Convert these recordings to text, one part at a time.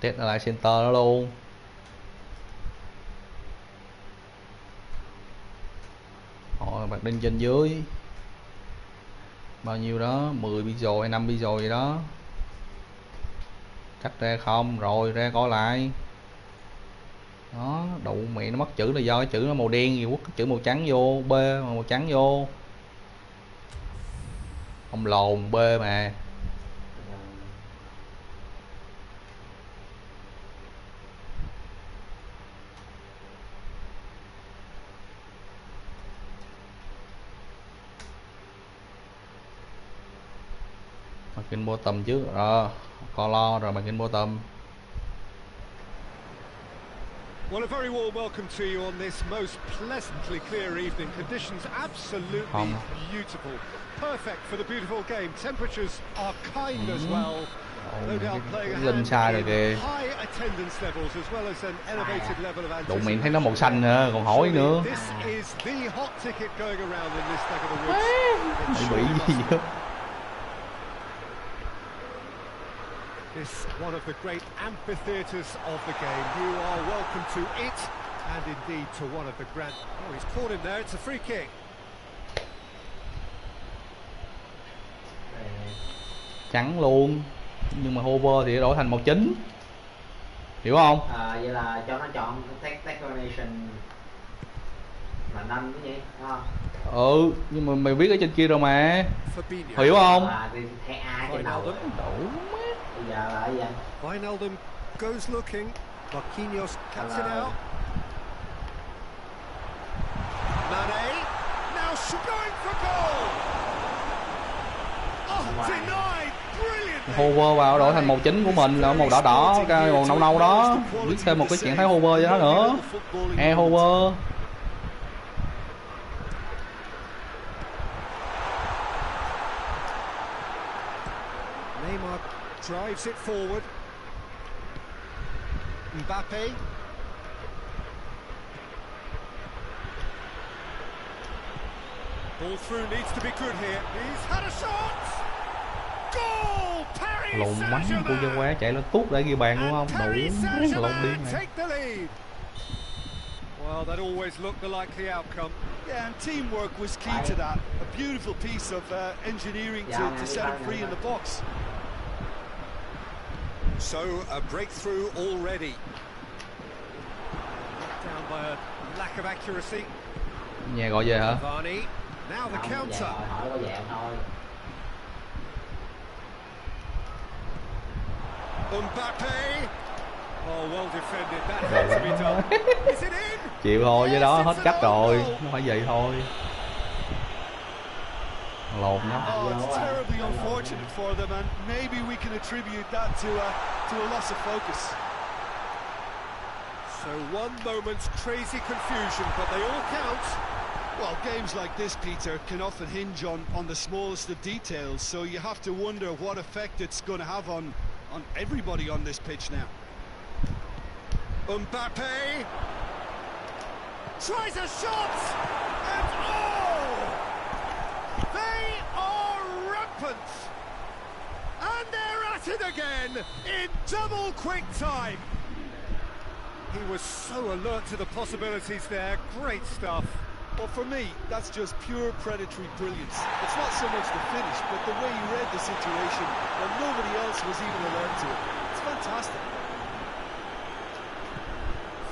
Test lại center đó luôn. Rồi bạc đinh trên dưới bao nhiêu đó, 10 pixel hay 5 pixel gì đó. Cắt ra không, rồi ra coi lại. Đó, đụ mẹ nó mất chữ là do cái chữ nó màu đen gì, quất cái chữ màu trắng vô, B màu trắng vô. Ông lồn B mà. Marking bottom chứ. Color rồi marking bottom. Well, a very warm welcome to you on this most pleasantly clear evening. Conditions absolutely beautiful. Perfect for the beautiful game. Temperatures are kind as well. No doubt playing a hand in high attendance levels as well as an elevated level of anticipation. Đụng miệng thấy nó màu xanh nữa, còn hỏi nữa. This is the hot ticket going around in this neck of the woods. Bị gì vậy? This one of the great amphitheatres of the game. You are welcome to it, and indeed to one of the grand. Oh, he's caught him there. It's a free kick. Trắng luôn, nhưng mà hover thì đổi thành màu chính, hiểu không? Vậy là cho nó chọn decoration là 5 cái gì, đúng không? Nhưng mà mày biết ở trên kia rồi mà, hiểu không? Thay A trên đầu. Bây giờ là gì anh? Wijnaldum goes looking. Marquinhos cuts it out. Mane now going for goal. Oh, denied. Brilliant. Hover vào đổi thành màu chính của mình là màu đỏ đỏ, cái màu nâu nâu đó. Biết thêm một cái trạng thái hover cho nó nữa. Hover. Neymar drives it forward. Mbappe. Ball through needs to be good here. He's had a shot. Goal! Paris Lộn mắng của dân quá chạy lên tút để ghi bàn đúng không? Đủ lộn điên này. Well, that always looked the likely outcome. Yeah, and teamwork was key to that. A beautiful piece of engineering to set him free in the box. So, a breakthrough already. Down by a lack of accuracy. Nhà gọi về hả? Varney. Now the counter. Mbappe. Oh, well defended. That had to be done. Is it in? Chịu thôi, với đó hết cách rồi, nó phải vậy thôi. Lộn nó. Oh, it's terribly unfortunate for them, and maybe we can attribute that to a loss of focus. So one moment's crazy confusion, but they all count. Well, games like this, Peter, can often hinge on the smallest of details, so you have to wonder what effect it's going to have on everybody on this pitch now. Mbappe tries a shot, and oh! They are rampant! And they're at it again in double quick time. He was so alert to the possibilities there. Great stuff. Well, for me, that's just pure predatory brilliance. It's not so much the finish, but the way he read the situation when nobody else was even alert to it. It's fantastic.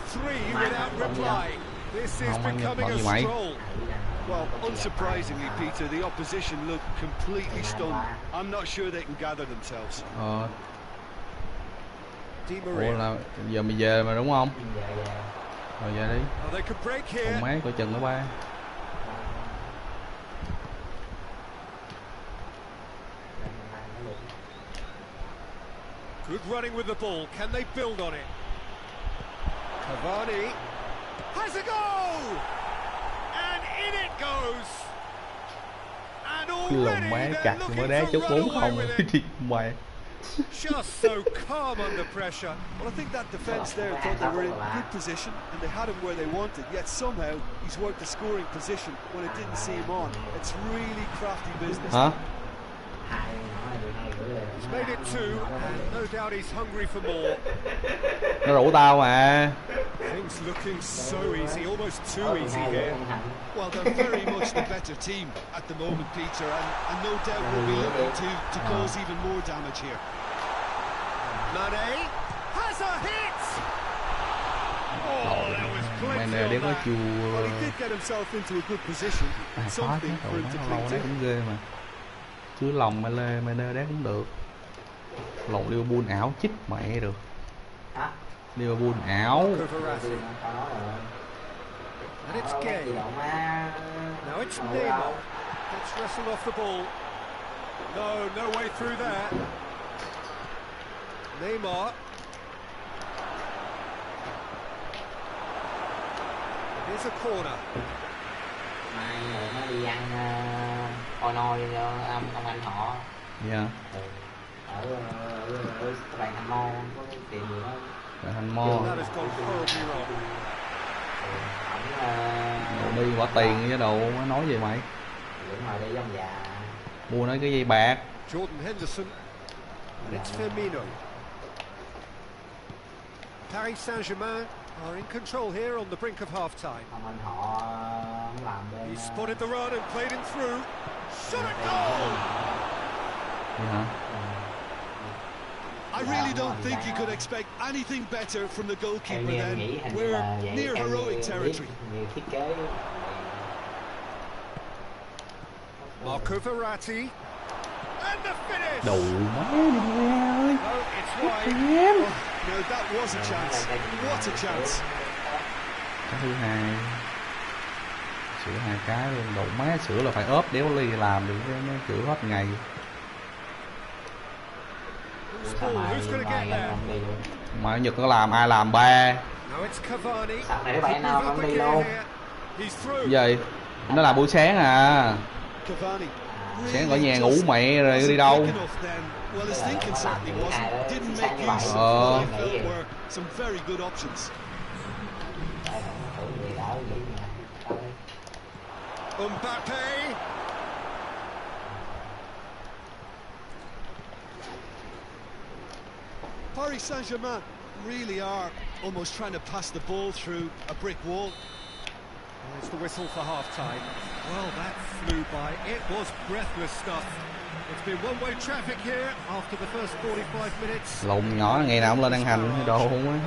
3 without reply. This is becoming a stroll. Well, unsurprisingly, Peter, the opposition look completely stunned. I'm not sure they can gather themselves. Ủa là giờ mày về mà đúng không? Rồi về đi. Còn mấy coi chừng nữa ba. Good running with the ball. Can they build on it? Cavani has a goal, and in it goes. And already they're looking for runaway. Just so calm under pressure. Well, I think that defence there thought they were in good position and they had him where they wanted, yet somehow he's worked a scoring position when it didn't see him on. It's really crafty business. Hả? made it 2, and no doubt he's hungry for more. Nó rủ tao mà. Things looking so easy, almost too easy here. Well, they're very much the better team at the moment, Peter, and no doubt will be looking to cause even more damage here. Mane has a hit! Oh, that was plenty Mane đéo có of that. chua. Well, he did get himself into a good position. Khó chứ, Something for him to lâu cling đấy to. cũng ghê mà. Chứ lòng Mane đéo cũng được. Lộn Liverpool ảo chích mẹ được. Hả? Liverpool ảo. And it's Gay. Now it's Neymar. Gets wrestled off the ball. No way through there. Neymar. Here's a corner. Mai nó đi ăn coi nôi cho ông anh họ. Dạ. Ở Đoàn Thành Mô có cái tiền gì đó. Đoàn Thành Mô. That has gone horribly wrong. Đồ đi bỏ tiền với đồ, nó nói gì mày? Đúng rồi, đi dông già. Mua nói cái dây bạc. Jordan Henderson. And it's Firmino. Paris Saint-Germain are in control here on the brink of half-time. Ông anh họ làm bên. He spotted the run and played him through. Shot at goal! Vậy hả? I really don't think you could expect anything better from the goalkeeper then. We're near heroic territory. Thiết kế. Marco Verratti. And the finish! Đủ má đi ơi. Oh, it's wide. No, that was a chance. What a chance. Cái thứ hai. Sửa 2 cái luôn, đủ má sửa là phải ốp đéo ly làm được cái nó chữa hết ngày. Who's going to get there? Mà Nhật nó làm ai làm ba. Now it's Cavani. Sao này bạn nào không đi luôn. He's through. Gì? Nó làm buổi sáng à. Cavani. Sáng ở nhà ngủ mẹ rồi đi đâu? Well, his thinking certainly wasn't. Didn't make use of what he felt were some very good options. Mbappe. Paris Saint-Germain really are almost trying to pass the ball through a brick wall. There's the whistle for half-time. Well, that flew by. It was breathless stuff. It's been one-way traffic here after the first 45 minutes. Lộn nhỏ ngày nào cũng lên ăn hành cái đồ không á.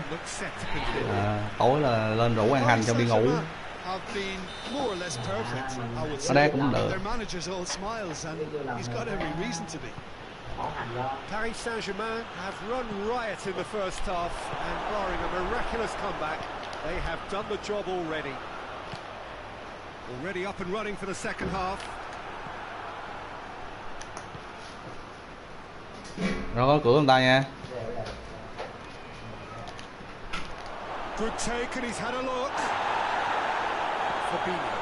Tối là lên rủ ăn hành trong đi ngủ. Ở đây cũng được. Paris Saint-Germain have run riot in the first half, and barring a miraculous comeback, they have done the job already. Already up and running for the second half. Rồi có cửa người ta nha. Good take, and he's had a look. Fabinho.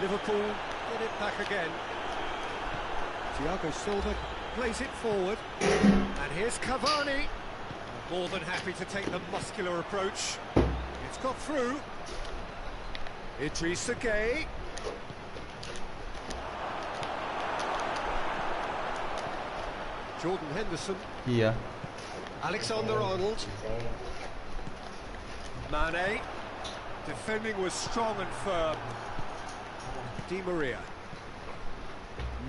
Liverpool get it back again. Thiago Silva plays it forward. And here's Cavani. More than happy to take the muscular approach. It's got through. Idrissa Gueye. Jordan Henderson. Gì vậy? Alexander-Arnold. Mane. Defending was strong and firm. Di Maria.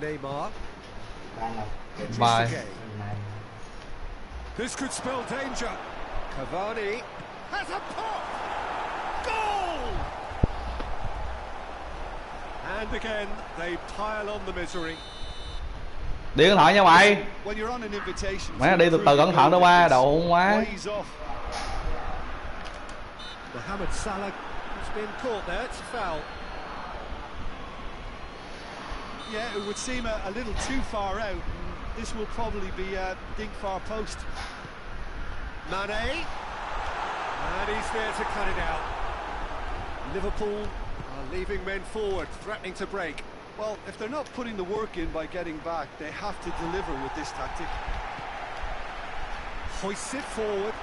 Neymar. Bye. This could spell danger. Cavani has a pop. Goal! And again, they pile on the misery. Đi cẩn thận nha mày. Mày đi từ từ cẩn thận đó ba, đồ quá. Mohamed Salah has been caught there. It's a foul. Yeah, it would seem a little too far out. This will probably be a dink far post. Mane. And he's there to cut it out. Liverpool are leaving men forward, threatening to break. Well, if they're not putting the work in by getting back, they have to deliver with this tactic. Hoists it forward.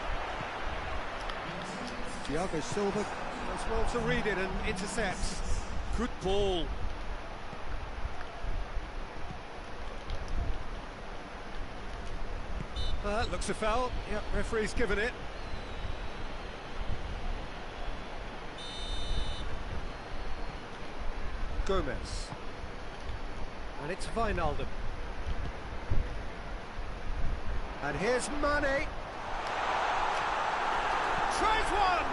Thiago Silva does well to read it and intercepts. Good ball. Looks a foul. Yep, referee's given it. Gomez. And it's Wijnaldum. And here's Mane. Tries one!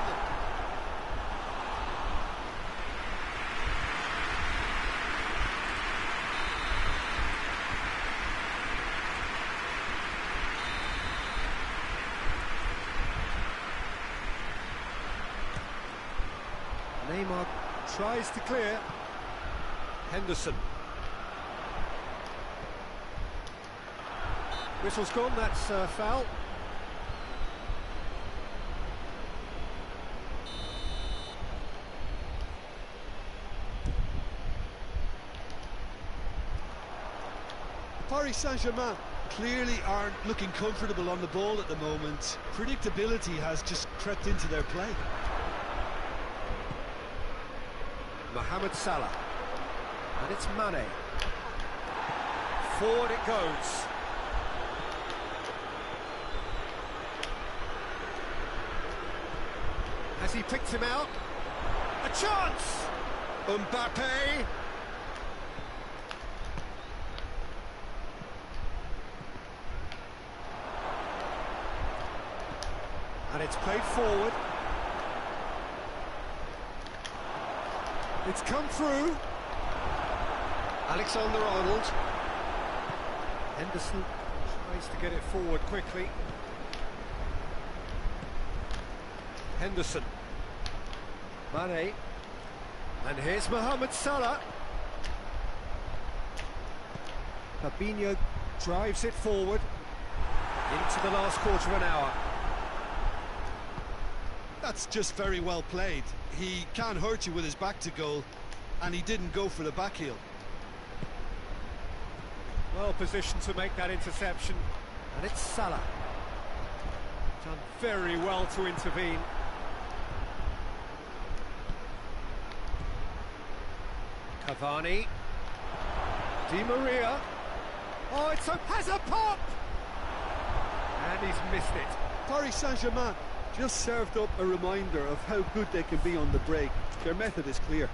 Neymar tries to clear. Henderson. Whistle's gone, that's foul. Paris Saint-Germain clearly aren't looking comfortable on the ball at the moment. Predictability has just crept into their play. Mohamed Salah. And it's Mane. Forward it goes. Has he picked him out? A chance! Mbappe. And it's played forward. It's come through. Alexander-Arnold. Henderson tries to get it forward quickly. Henderson. Mane. And here's Mohamed Salah. Fabinho drives it forward into the last quarter of an hour. That's just very well played. He can hurt you with his back to goal, and he didn't go for the back heel. Well positioned to make that interception. And it's Salah. Done very well to intervene. Cavani. Di Maria. Oh, has a pop! And he's missed it. Paris Saint-Germain just served up a reminder of how good they can be on the break. Their method is clear.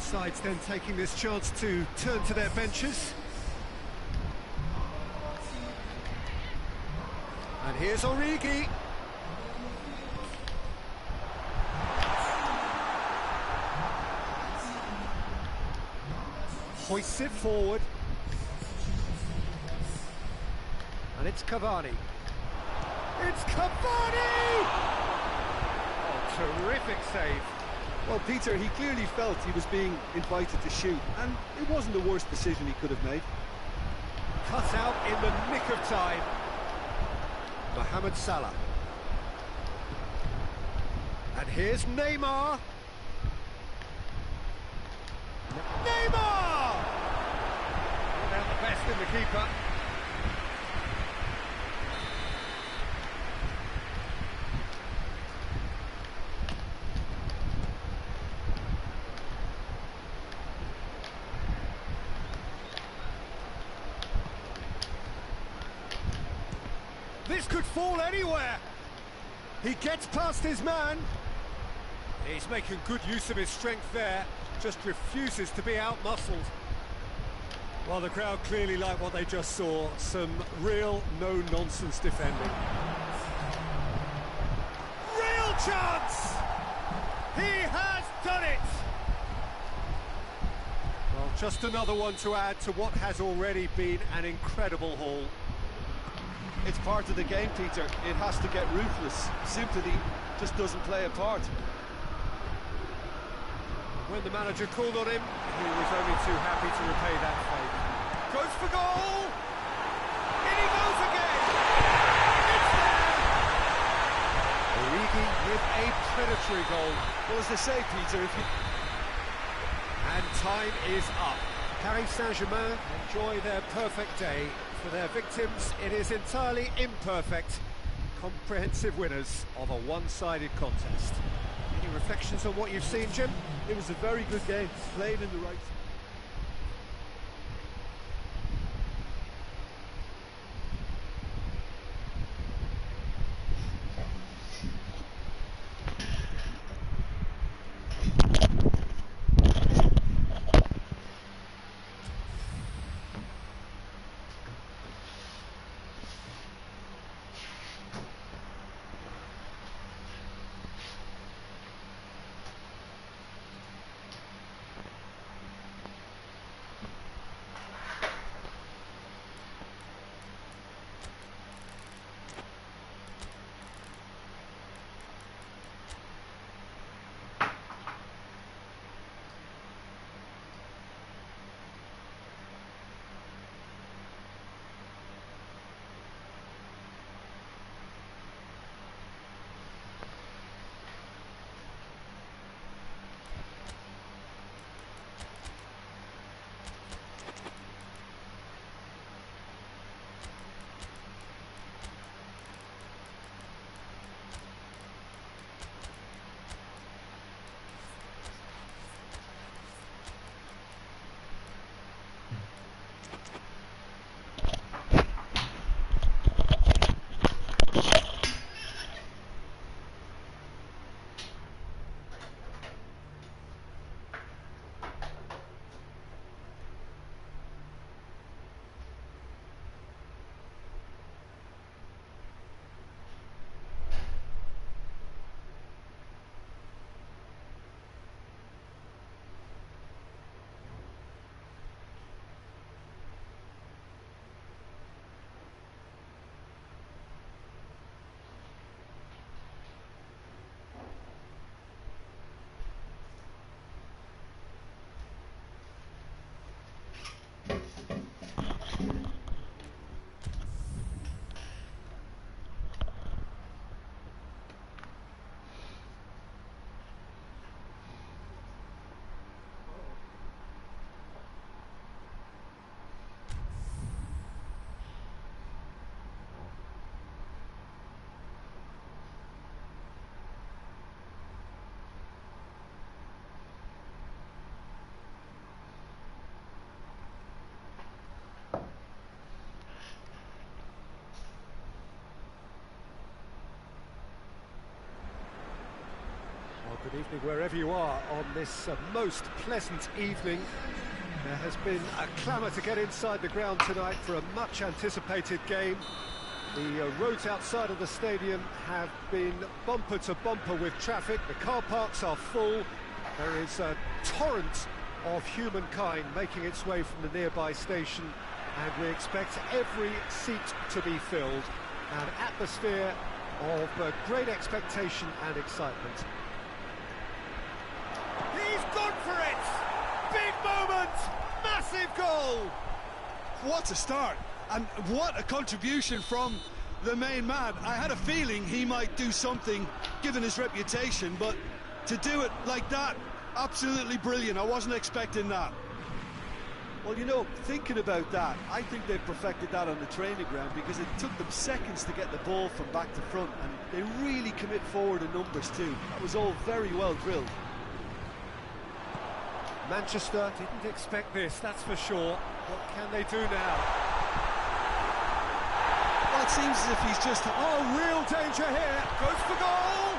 Sides then taking this chance to turn to their benches. And here's Origi. Hoists it forward. And it's Cavani. It's Cavani! Oh, terrific save. Well, Peter, he clearly felt he was being invited to shoot, and it wasn't the worst decision he could have made. Cut out in the nick of time. Mohamed Salah. And here's Neymar. Neymar! Not out the best in the keeper. This could fall anywhere. He gets past his man. He's making good use of his strength there. Just refuses to be out-muscled. Well, the crowd clearly like what they just saw. Some real no-nonsense defending. Real chance! He has done it! Well, just another one to add to what has already been an incredible haul. It's part of the game, Peter. It has to get ruthless. Sympathy just doesn't play a part. When the manager called on him, he was only too happy to repay that favour. Goes for goal! In he goes again! It's there! Origi with a predatory goal. Well, as they say, Peter, if you... And time is up. Paris Saint-Germain enjoy their perfect day. For their victims, it is entirely imperfect. Comprehensive winners of a one-sided contest. Any reflections on what you've seen, Jim? It was a very good game, played in the right... Good evening wherever you are on this most pleasant evening. There has been a clamour to get inside the ground tonight for a much anticipated game. The roads outside of the stadium have been bumper to bumper with traffic. The car parks are full. There is a torrent of humankind making its way from the nearby station, and we expect every seat to be filled. An atmosphere of great expectation and excitement. He's gone for it! Big moment! Massive goal! What a start, and what a contribution from the main man. I had a feeling he might do something, given his reputation, but to do it like that, absolutely brilliant. I wasn't expecting that. Well, you know, thinking about that, I think they perfected that on the training ground, because it took them seconds to get the ball from back to front, and they really commit forward in numbers too. That was all very well drilled. Manchester didn't expect this, that's for sure. What can they do now? Well, it seems as if he's just... Oh, real danger here. Goes for goal.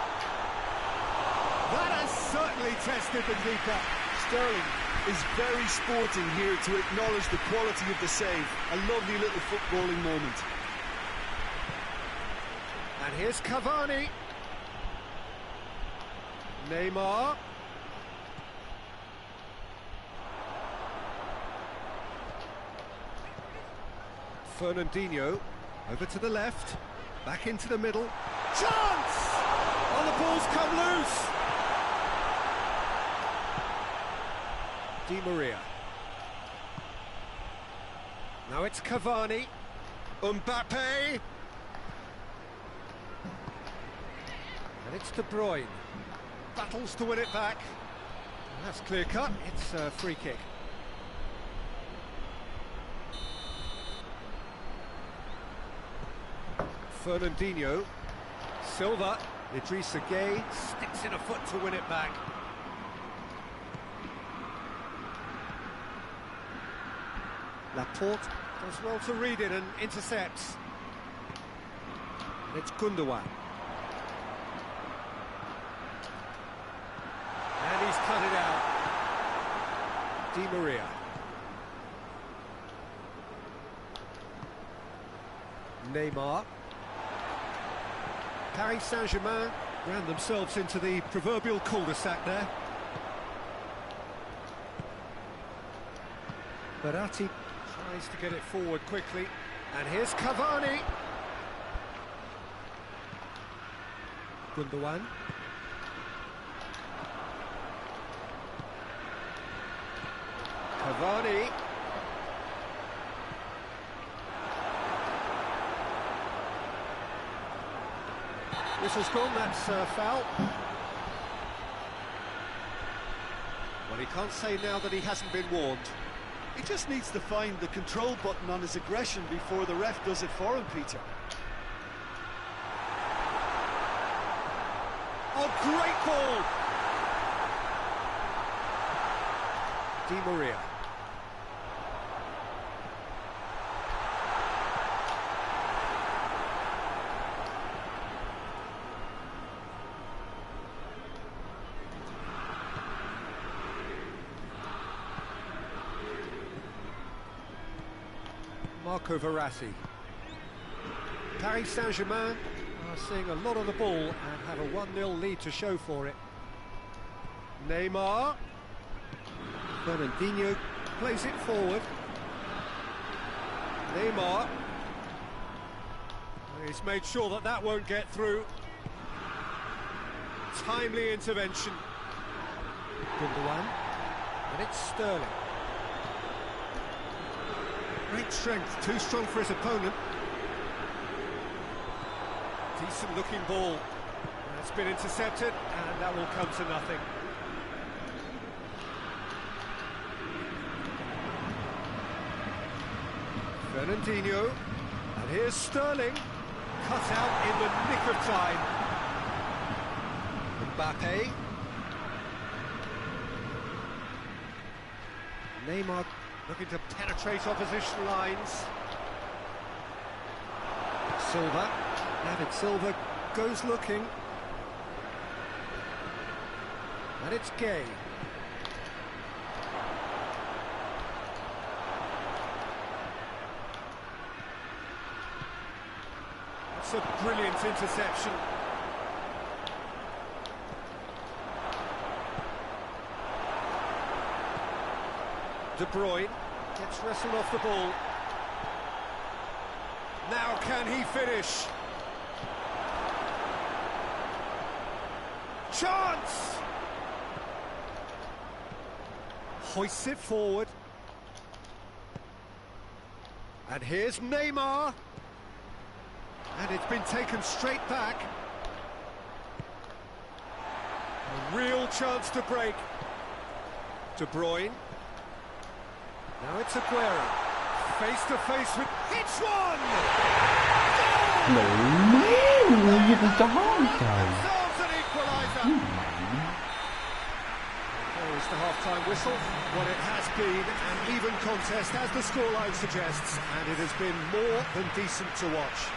That has certainly tested the keeper. Sterling is very sporting here to acknowledge the quality of the save. A lovely little footballing moment. And here's Cavani. Neymar. Fernandinho, over to the left, back into the middle. Chance! Oh, the ball's come loose! Di Maria. Now it's Cavani. Mbappe. And it's De Bruyne. Battles to win it back. And that's clear cut. It's a free kick. Fernandinho. Silva. Idrissa Gueye sticks in a foot to win it back. Laporte does well to read it and intercepts. And it's Gundogan. And he's cut it out. Di Maria. Neymar. Paris Saint-Germain ran themselves into the proverbial cul-de-sac there. Verratti tries to get it forward quickly. And here's Cavani. Gundogan. Cavani. Whistle's gone, that's a foul. Well, he can't say now that he hasn't been warned. He just needs to find the control button on his aggression before the ref does it for him, Peter. Oh, great ball! Di Maria. Marco Verratti. Paris Saint-Germain are seeing a lot of the ball and have a 1-0 lead to show for it. Neymar. Fernandinho plays it forward. Neymar. He's made sure that that won't get through. Timely intervention. Gundogan. And it's Sterling. Great strength, too strong for his opponent. Decent looking ball. That's been intercepted, and that will come to nothing. Fernandinho. And here's Sterling. Cut out in the nick of time. Mbappe. Neymar looking to penetrate opposition lines. Silva. David Silva goes looking. And it's Gueye. That's a brilliant interception. De Bruyne gets wrestled off the ball. Now can he finish? Chance! Hoists it forward. And here's Neymar. And it's been taken straight back. A real chance to break. De Bruyne. Now it's Aguero. Face to face with... Hits one! Gì vậy trời? Themselves an equaliser. There is the half-time whistle. Well, it has been an even contest, as the scoreline suggests, and it has been more than decent to watch.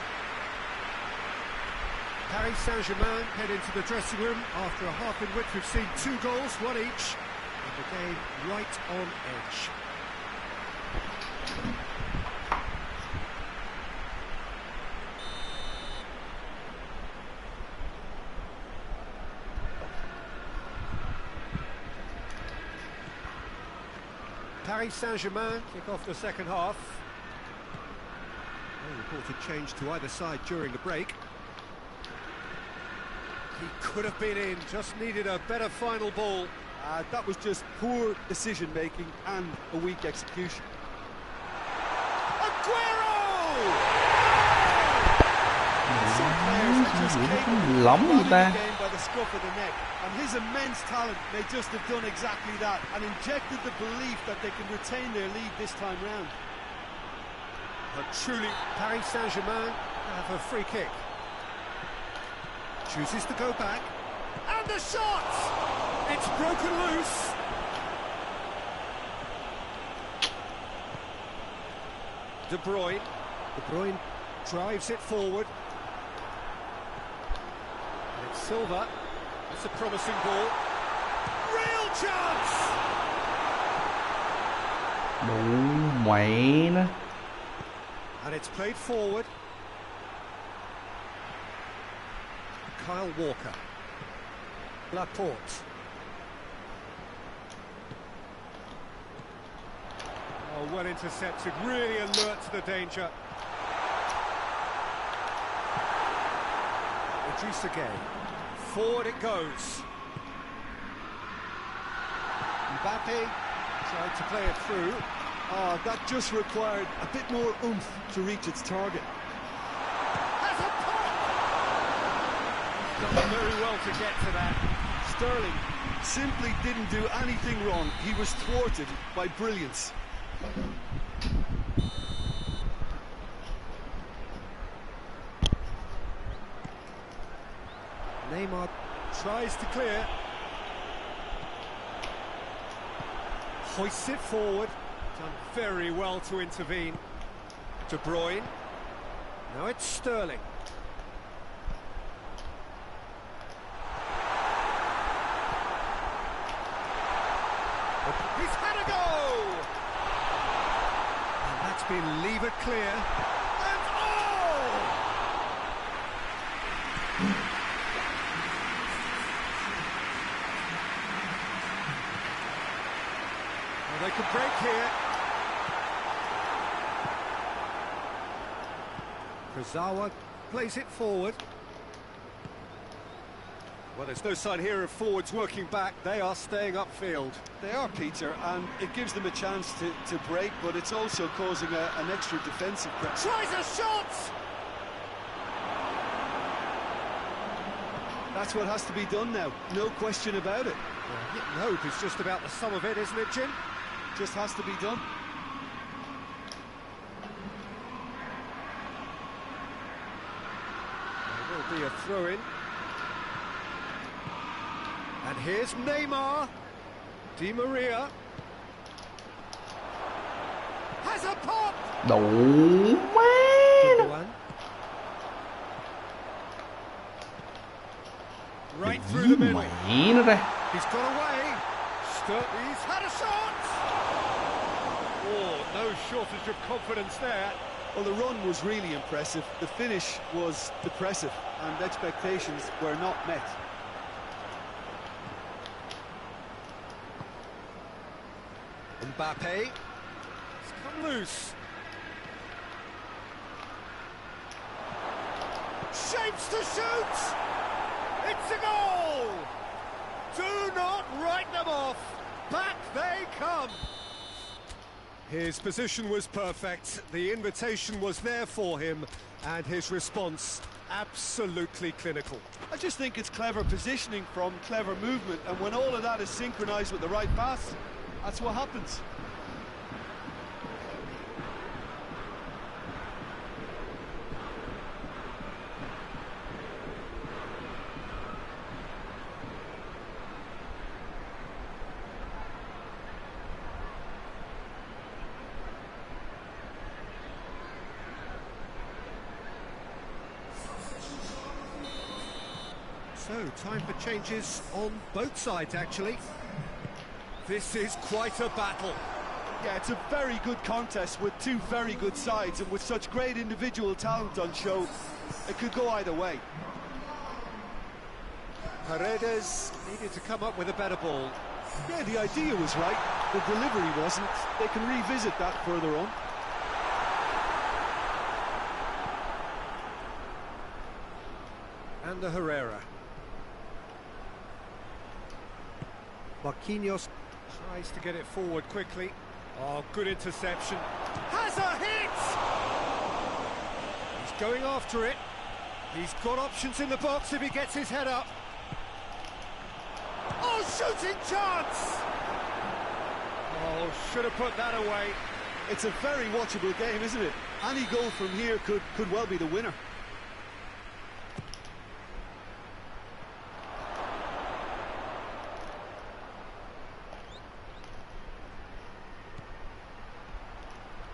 Paris Saint-Germain head into the dressing room after a half in which we've seen 2 goals, 1 each, and the game right on edge. Paris Saint-Germain kick off the second half. No reported change to either side during the break. He could have been in, just needed a better final ball. That was just poor decision-making and a weak execution. Aguero! Lắm người ta. By the scruff of the neck, and his immense talent may just have done exactly that and injected the belief that they can retain their lead this time round. But truly, Paris Saint-Germain have a free kick. Chooses to go back. And the shot! It's broken loose. De Bruyne. De Bruyne drives it forward. And it's Silva. It's a promising ball. Real chance! Đủ mày nó. And it's played forward. Kyle Walker. Laporte. Oh, well intercepted, really alert to the danger. Idrissa Gueye. Forward it goes. Mbappe tried to play it through. Oh, that just required a bit more oomph to reach its target. Has a pop! Done very well to get to that. Sterling simply didn't do anything wrong. He was thwarted by brilliance. Neymar tries to clear. Hoists it forward. Done very well to intervene. De Bruyne. Now it's Sterling. He's had a go! And that's been levered clear. And oh! Well, they could break here. Kurzawa plays it forward. Well, there's no sign here of forwards working back. They are staying upfield. They are, Peter, and it gives them a chance to break, but it's also causing an extra defensive pressure. Tries a shot! That's what has to be done now, no question about it. Well, hit and hope is just about the sum of it, isn't it, Jim? Just has to be done. There will be a throw-in. And here's Neymar. Di Maria. Has a pop! Đủ má nó. Gundogan. Right through the middle. Mày nó ra. He's got away. He's had a shot! Oh, no shortage of confidence there. Well, the run was really impressive. The finish was depressive, and expectations were not met. Mbappe. It's come loose. Shapes to shoot! It's a goal! Do not write them off. Back they come. His position was perfect. The invitation was there for him, and his response absolutely clinical. I just think it's clever positioning from clever movement, and when all of that is synchronized with the right pass, that's what happens. So, time for changes on both sides, actually. This is quite a battle. Yeah, it's a very good contest with two very good sides, and with such great individual talent on show, it could go either way. Paredes needed to come up with a better ball. Yeah, the idea was right, the delivery wasn't. They can revisit that further on. And the Herrera. Marquinhos tries to get it forward quickly. Oh, good interception. Has a hit! He's going after it. He's got options in the box if he gets his head up. Oh, shooting chance! Oh, should have put that away. It's a very watchable game, isn't it? Any goal from here could well be the winner.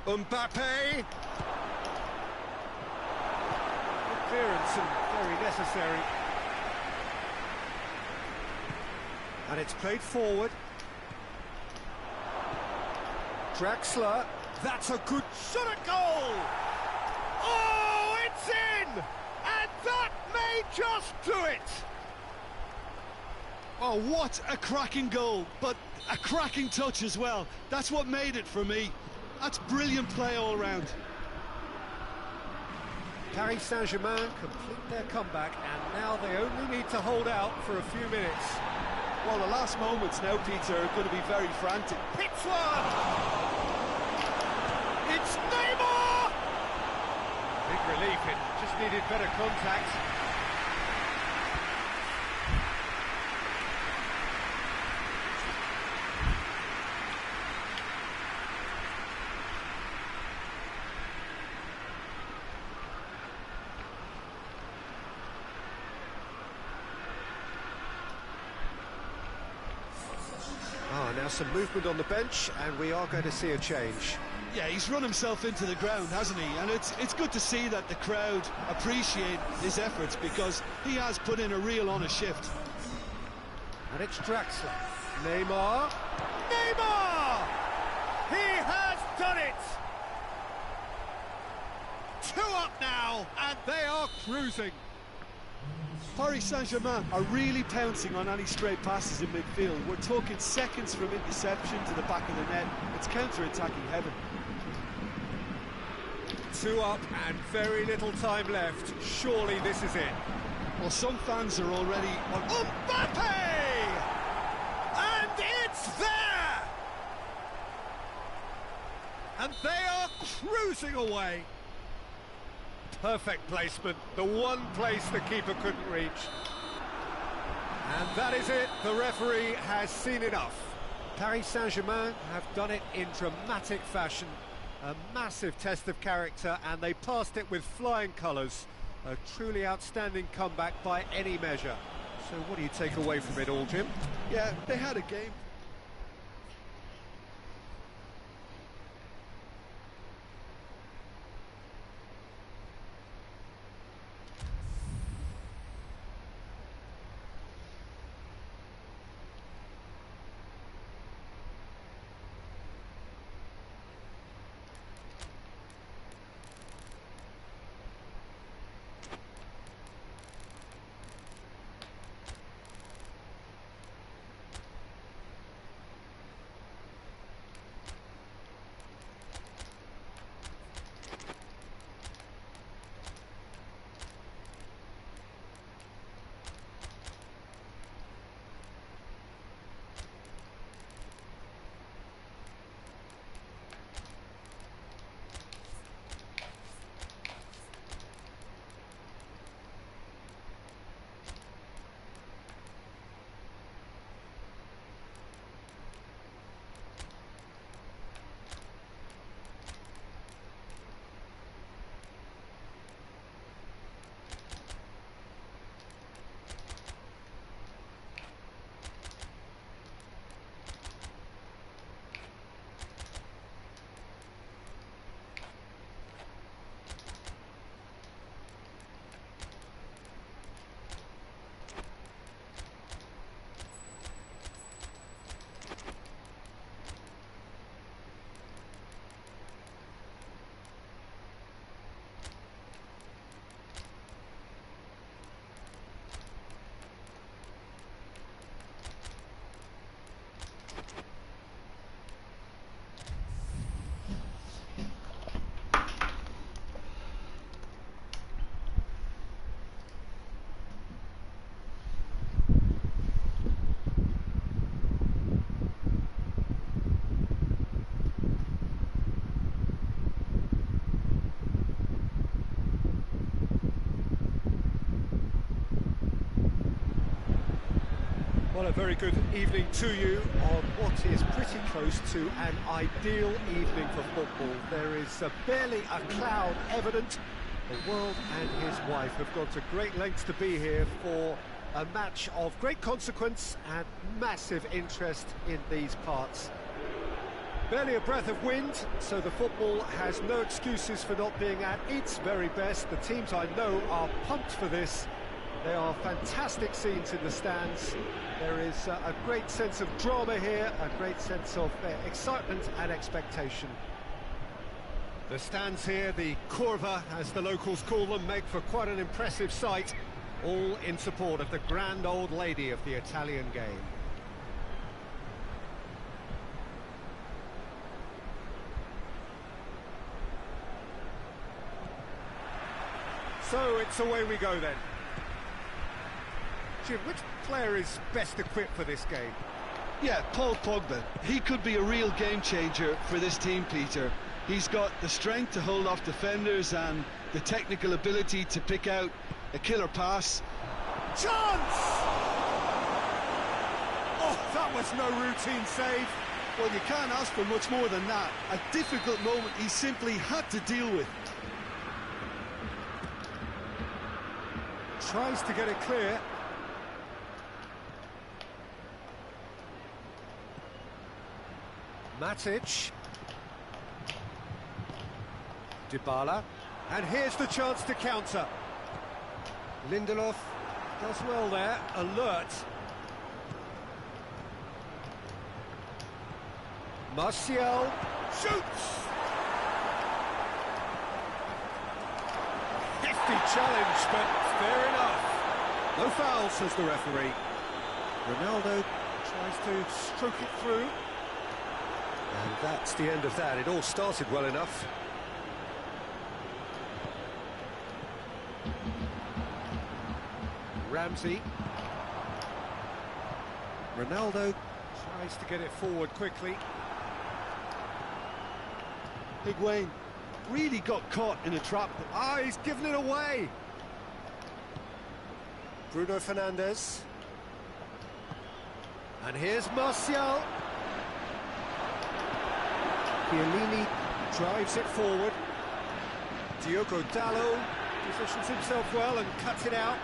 Mbappe! Good clearance and very necessary. And it's played forward. Draxler, that's a good shot at goal! Oh, it's in! And that may just do it! Oh, what a cracking goal, but a cracking touch as well. That's what made it for me. That's brilliant play all round. Paris Saint-Germain complete their comeback, and now they only need to hold out for a few minutes. Well, the last moments now, Peter, are going to be very frantic. Hits one! It's Neymar! Big relief, it just needed better contact. Now some movement on the bench, and we are going to see a change. Yeah, he's run himself into the ground, hasn't he? And it's good to see that the crowd appreciate his efforts, because he has put in a real honest shift. And it's Draxler. Neymar! Neymar! He has done it! 2 up now, and they are cruising. Paris Saint-Germain are really pouncing on any straight passes in midfield. We're talking seconds from interception to the back of the net. It's counter-attacking heaven. 2 up and very little time left. Surely this is it. Well, some fans are already on... Mbappe! And it's there! And they are cruising away. Perfect placement, the one place the keeper couldn't reach. And that is it, the referee has seen enough. Paris Saint-Germain have done it in dramatic fashion. A massive test of character, and they passed it with flying colours. A truly outstanding comeback by any measure. So what do you take away from it all, Jim? Yeah, they had a game. Well, a very good evening to you on what is pretty close to an ideal evening for football. There is barely a cloud evident. The world and his wife have gone to great lengths to be here for a match of great consequence and massive interest in these parts. Barely a breath of wind, so the football has no excuses for not being at its very best. The teams I know are pumped for this. There are fantastic scenes in the stands. There is a great sense of drama here, a great sense of excitement and expectation. The stands here, the curva, as the locals call them, make for quite an impressive sight, all in support of the grand old lady of the Italian game. So it's away we go then. Jim, which player is best equipped for this game? Yeah, Paul Pogba. He could be a real game changer for this team, Peter. He's got the strength to hold off defenders and the technical ability to pick out a killer pass. Chance! Oh, that was no routine save. Well, you can't ask for much more than that. A difficult moment he simply had to deal with. Tries to get it clear. Matic. Dybala. And here's the chance to counter. Lindelof does well there, alert. Martial shoots! Hefty challenge, but fair enough. No foul, says the referee. Ronaldo tries to stroke it through. And that's the end of that. It all started well enough. Ramsey. Ronaldo tries to get it forward quickly. Higuain really got caught in a trap. Ah, he's given it away. Bruno Fernandes. And here's Martial. Chiellini drives it forward. Diogo Dalot positions himself well and cuts it out.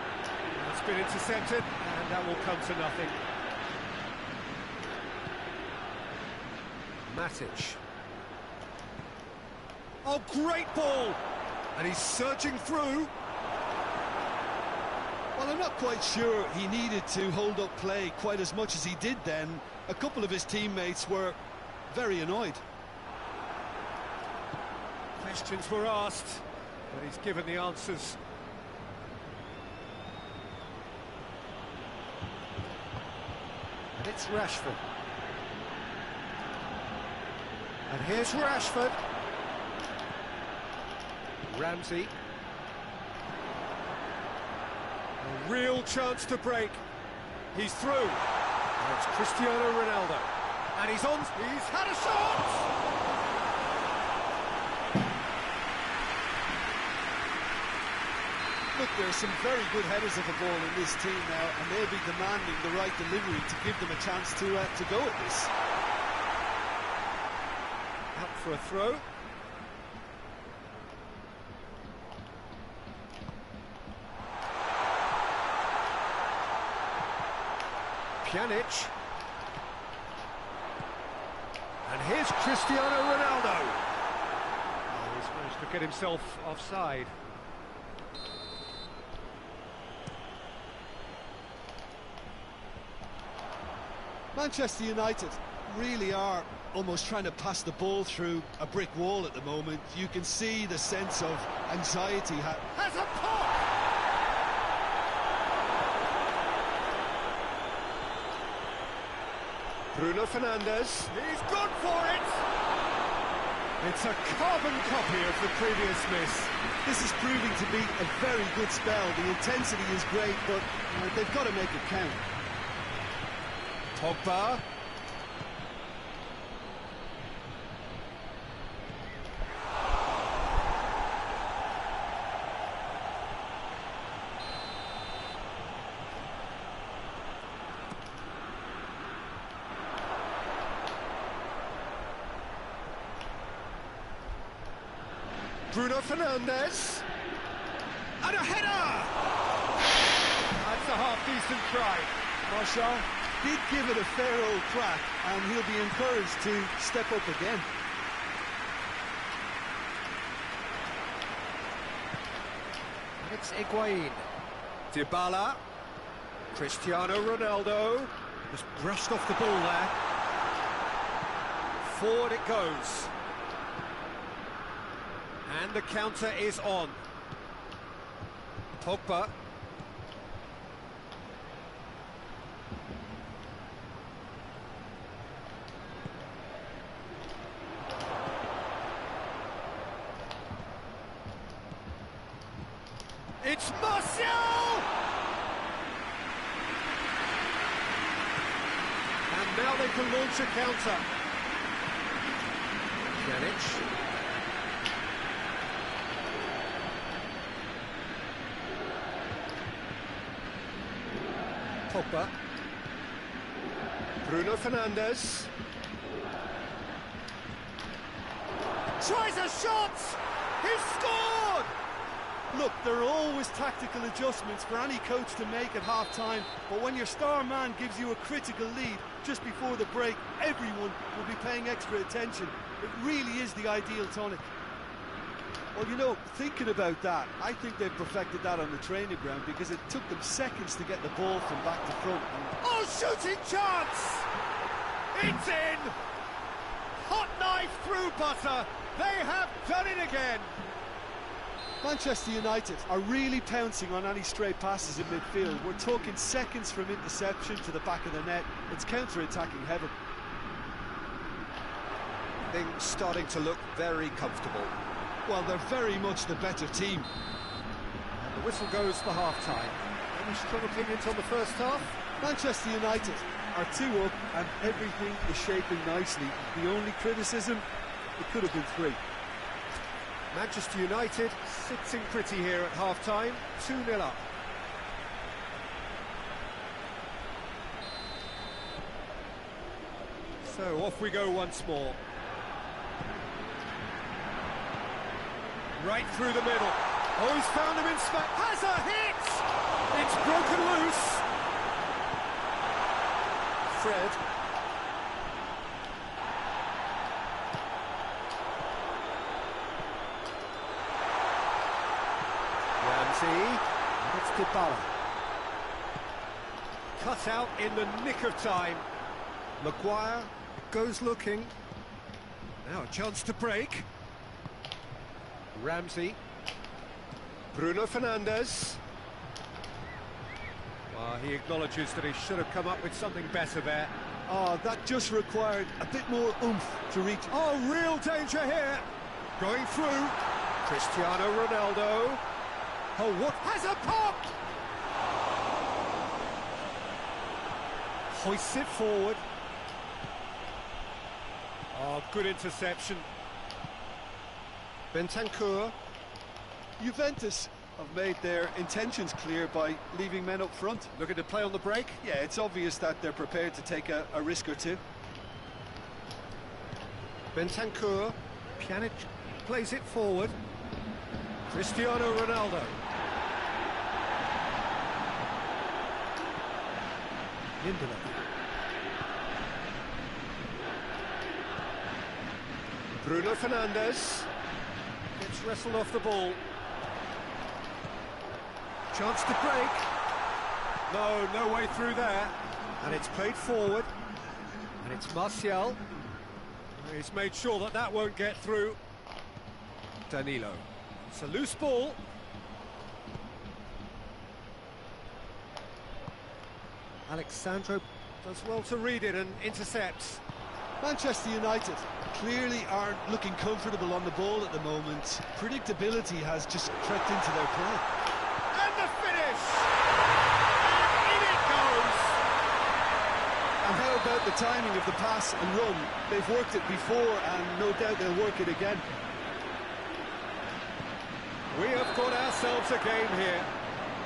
It's been intercepted, and that will come to nothing. Matic. Oh, great ball! And he's surging through. Well, I'm not quite sure he needed to hold up play quite as much as he did then. A couple of his teammates were very annoyed. Questions were asked, but he's given the answers. And it's Rashford. And here's Rashford. Ramsey. A real chance to break. He's through. And it's Cristiano Ronaldo. And he's on. He's had a shot! Look, there's some very good headers of the ball in this team now, and they'll be demanding the right delivery to give them a chance to go at this. Out for a throw. Pjanic. And here's Cristiano Ronaldo. Oh, he's managed to get himself offside. Manchester United really are almost trying to pass the ball through a brick wall at the moment. You can see the sense of anxiety. Has a pop! Bruno Fernandes. He's gone for it! It's a carbon copy of the previous miss. This is proving to be a very good spell. The intensity is great, but they've got to make it count. Pogba. Bruno Fernandes. And a header! That's a half-decent try. Martial did give it a fair old crack, and he'll be encouraged to step up again. It's Higuain. Dybala. Cristiano Ronaldo. Just brushed off the ball there. Forward it goes. And the counter is on. Pogba. It's Martial! And now they can launch a counter. Pjanic. Pogba. Bruno Fernandes. Tries a shot! He's scored! Look, there are always tactical adjustments for any coach to make at half-time, but when your star man gives you a critical lead just before the break, everyone will be paying extra attention. It really is the ideal tonic. Well, you know, thinking about that, I think they've perfected that on the training ground because it took them seconds to get the ball from back to front. Oh, shooting chance! It's in! Hot knife through butter. They have done it again. Manchester United are really pouncing on any stray passes in midfield. We're talking seconds from interception to the back of the net. It's counter-attacking heaven. Things starting to look very comfortable. Well, they're very much the better team. And the whistle goes for half-time. Any strong opinions on the first half? Manchester United are 2 up and everything is shaping nicely. The only criticism, it could have been 3. Manchester United sitting pretty here at half-time, 2-0 up. So off we go once more. Right through the middle. Oh, he's found him in space. Has a hit! It's broken loose. Fred. It's Dybala. Cut out in the nick of time. Maguire goes looking. Now a chance to break. Ramsey. Bruno Fernandes. Well, he acknowledges that he should have come up with something better there. Oh, that just required a bit more oomph to reach. Oh, real danger here. Going through. Cristiano Ronaldo. Oh, what? Has a pop! Hoists it forward. Oh, good interception. Bentancur. Juventus have made their intentions clear by leaving men up front. Looking to play on the break? Yeah, it's obvious that they're prepared to take a risk or two. Bentancur. Pjanic plays it forward. Cristiano Ronaldo. Lindelof. Bruno Fernandes gets wrestled off the ball. Chance to break. No way through there. And it's played forward. And it's Martial. He's made sure that that won't get through. Danilo. It's a loose ball. Alexandro does well to read it and intercepts. Manchester United clearly aren't looking comfortable on the ball at the moment. Predictability has just crept into their play. And the finish! And in it goes! And how about the timing of the pass and run? They've worked it before and no doubt they'll work it again. We have got ourselves a game here.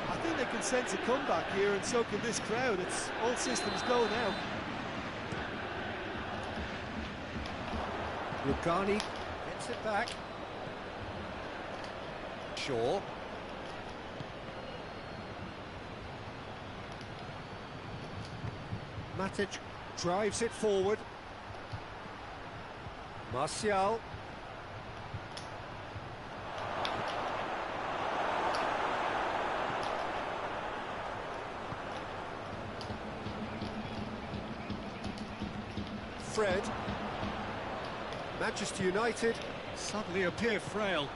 I think they can sense a comeback here, and so can this crowd. It's all systems go now. Rugani gets it back. Shaw. Matic drives it forward. Martial. Fred. Manchester United suddenly appear frail.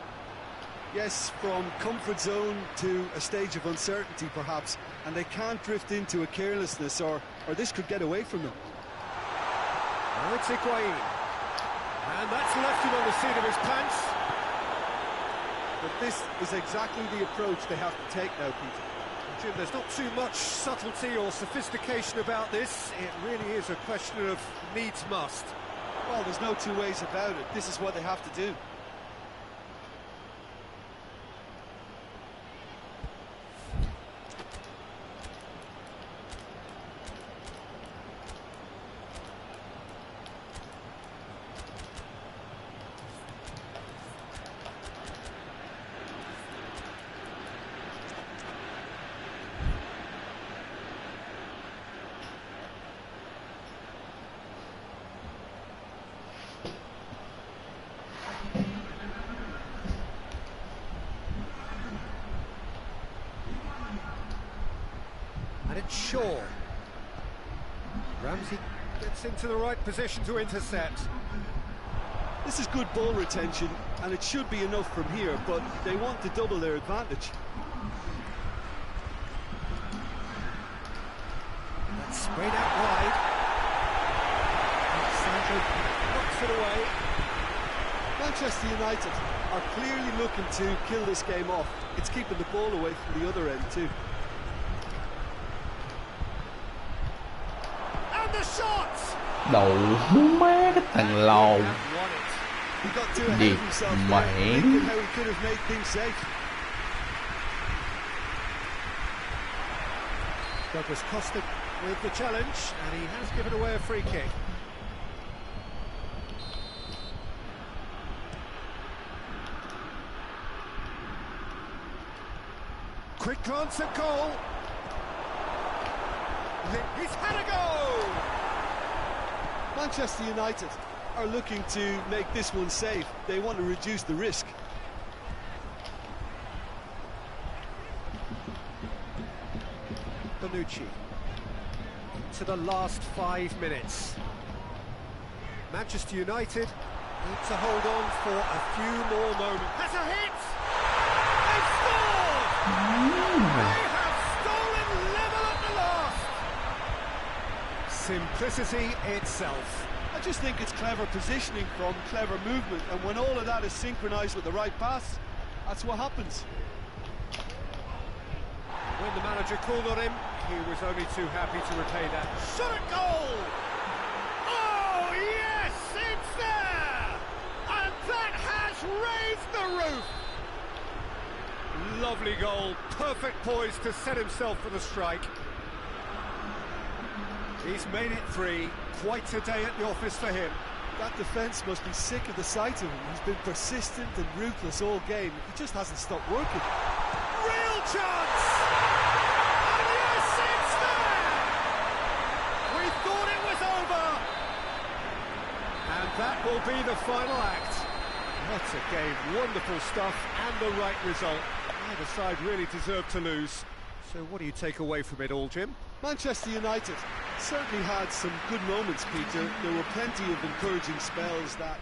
Yes, from comfort zone to a stage of uncertainty perhaps, and they can't drift into a carelessness or this could get away from them. Now it's Higuain. And that's left him on the seat of his pants. But this is exactly the approach they have to take now, Peter. Jim, there's not too much subtlety or sophistication about this. It really is a question of needs must. Well, there's no two ways about it. This is what they have to do. And it's Shaw. Ramsey gets into the right position to intercept. This is good ball retention, and it should be enough from here, but they want to double their advantage. That's sprayed out wide. Sancho knocks it away. Manchester United are clearly looking to kill this game off. It's keeping the ball away from the other end too. And the shot! Đậu má cái thằng lầu. He got too ahead of himself there, thinking how he could have made things safe. Douglas Costa with the challenge, and he has given away a free kick. Quick glance at goal. He's had a go! Manchester United are looking to make this one safe. They want to reduce the risk. Bonucci into the last 5 minutes. Manchester United need to hold on for a few more moments. Has a hit! They've scored! They have stolen level at the last! Simplicity itself. I just think it's clever positioning from clever movement, and when all of that is synchronised with the right pass, that's what happens. When the manager called on him, he was only too happy to repay that. Shot at goal! Oh, yes, it's there! And that has raised the roof! Lovely goal, perfect poise to set himself for the strike. He's made it 3, quite a day at the office for him. That defence must be sick of the sight of him. He's been persistent and ruthless all game. He just hasn't stopped working. Real chance! And yes, it's there! We thought it was over! And that will be the final act. What a game, wonderful stuff, and the right result. Neither side really deserved to lose. So what do you take away from it all, Jim? Manchester United certainly had some good moments, Peter. There were plenty of encouraging spells that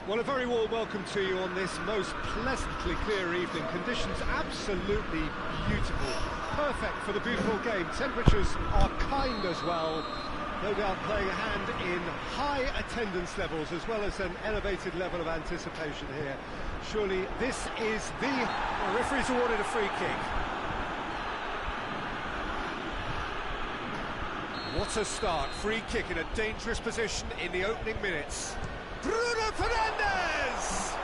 Well, a very warm welcome to you on this most pleasantly clear evening. Conditions absolutely beautiful. Perfect for the beautiful game. Temperatures are kind as well. No doubt playing a hand in high attendance levels as well as an elevated level of anticipation here. Surely this is the referee's awarded a free kick. What a start. Free kick in a dangerous position in the opening minutes. Bruno Fernandes!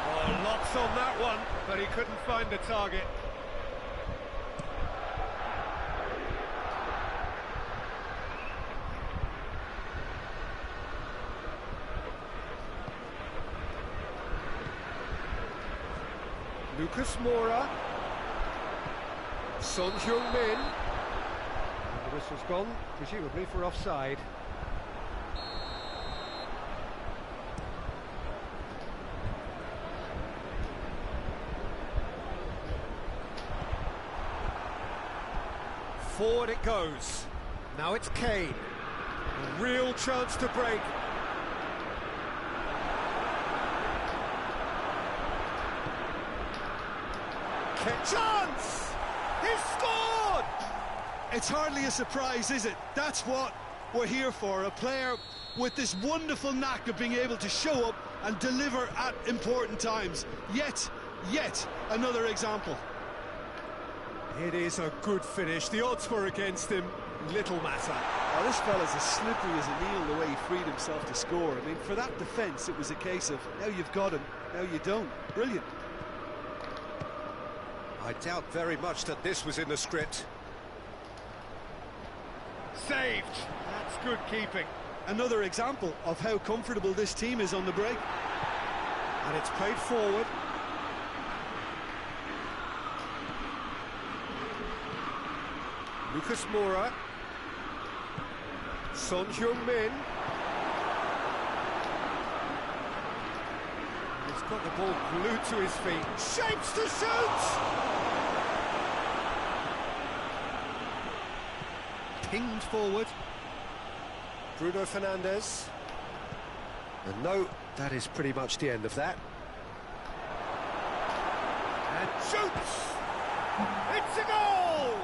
Oh, lots on that one, but he couldn't find the target. Lucas Moura. Son Heung-min. The whistle's gone, presumably for offside. Forward it goes. Now it's Kane. A real chance to break. Chance! He's scored! It's hardly a surprise, is it? That's what we're here for. A player with this wonderful knack of being able to show up and deliver at important times. Yet another example. It is a good finish. The odds were against him. Little matter. Oh, this fella's as slippery as a needle the way he freed himself to score. I mean, for that defence, it was a case of now you've got him, now you don't. Brilliant. I doubt very much that this was in the script. Saved. That's good keeping. Another example of how comfortable this team is on the break. And it's played forward. Lucas Moura. Son Heung-min. He's got the ball glued to his feet. Shapes to shoot! Pinged forward. Bruno Fernandes. And no, that is pretty much the end of that. And shoots! It's a goal!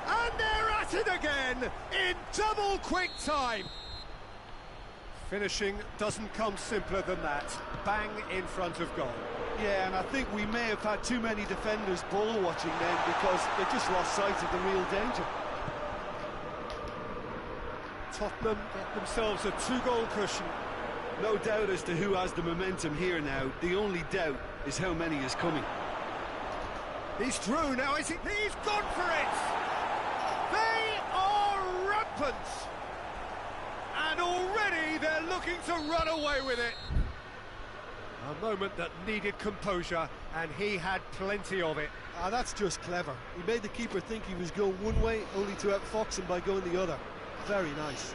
And they're at it again in double quick time. Finishing doesn't come simpler than that. Bang in front of goal. Yeah, and I think we may have had too many defenders ball watching then because they just lost sight of the real danger. Tottenham get themselves a 2-goal cushion. No doubt as to who has the momentum here now. The only doubt is how many is coming. He's through now, is he? He's gone for it! They are rampant! And already they're looking to run away with it. A moment that needed composure, and he had plenty of it. Ah, that's just clever. He made the keeper think he was going one way, only to outfox him by going the other. Very nice.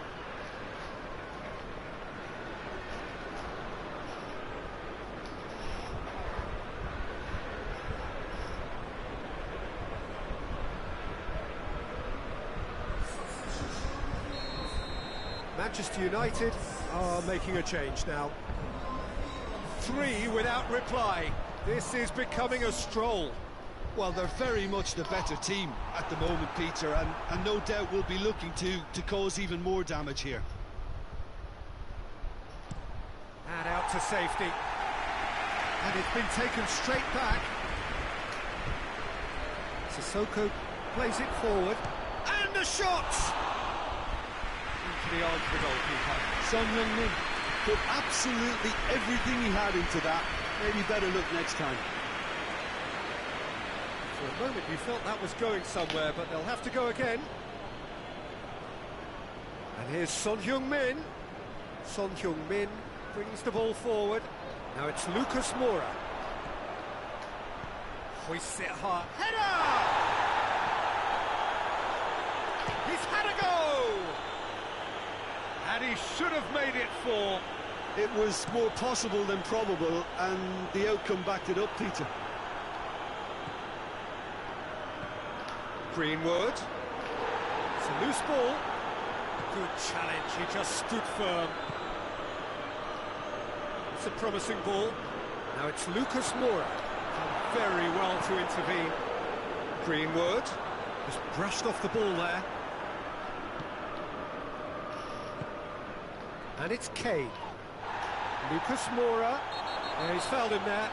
Manchester United are making a change now. 3 without reply. This is becoming a stroll. Well, they're very much the better team at the moment, Peter, and no doubt will be looking to cause even more damage here. And out to safety. And it's been taken straight back. Sissoko plays it forward. And the shot! Into the arms of the goalkeeper. Son Heung-min put absolutely everything he had into that. Maybe better look next time. For a moment you felt that was going somewhere, but they'll have to go again. And here's Son Heung-min. Son Heung-min brings the ball forward. Now it's Lucas Moura. Hoists it hard. Header! He's had a go! And he should have made it 4. It was more possible than probable, and the outcome backed it up, Peter. Greenwood. It's a loose ball. Good challenge, he just stood firm. It's a promising ball. Now it's Lucas Moura. Done very well to intervene. Greenwood just brushed off the ball there. And it's Kane. Lucas Moura. Yeah, he's fouled him there.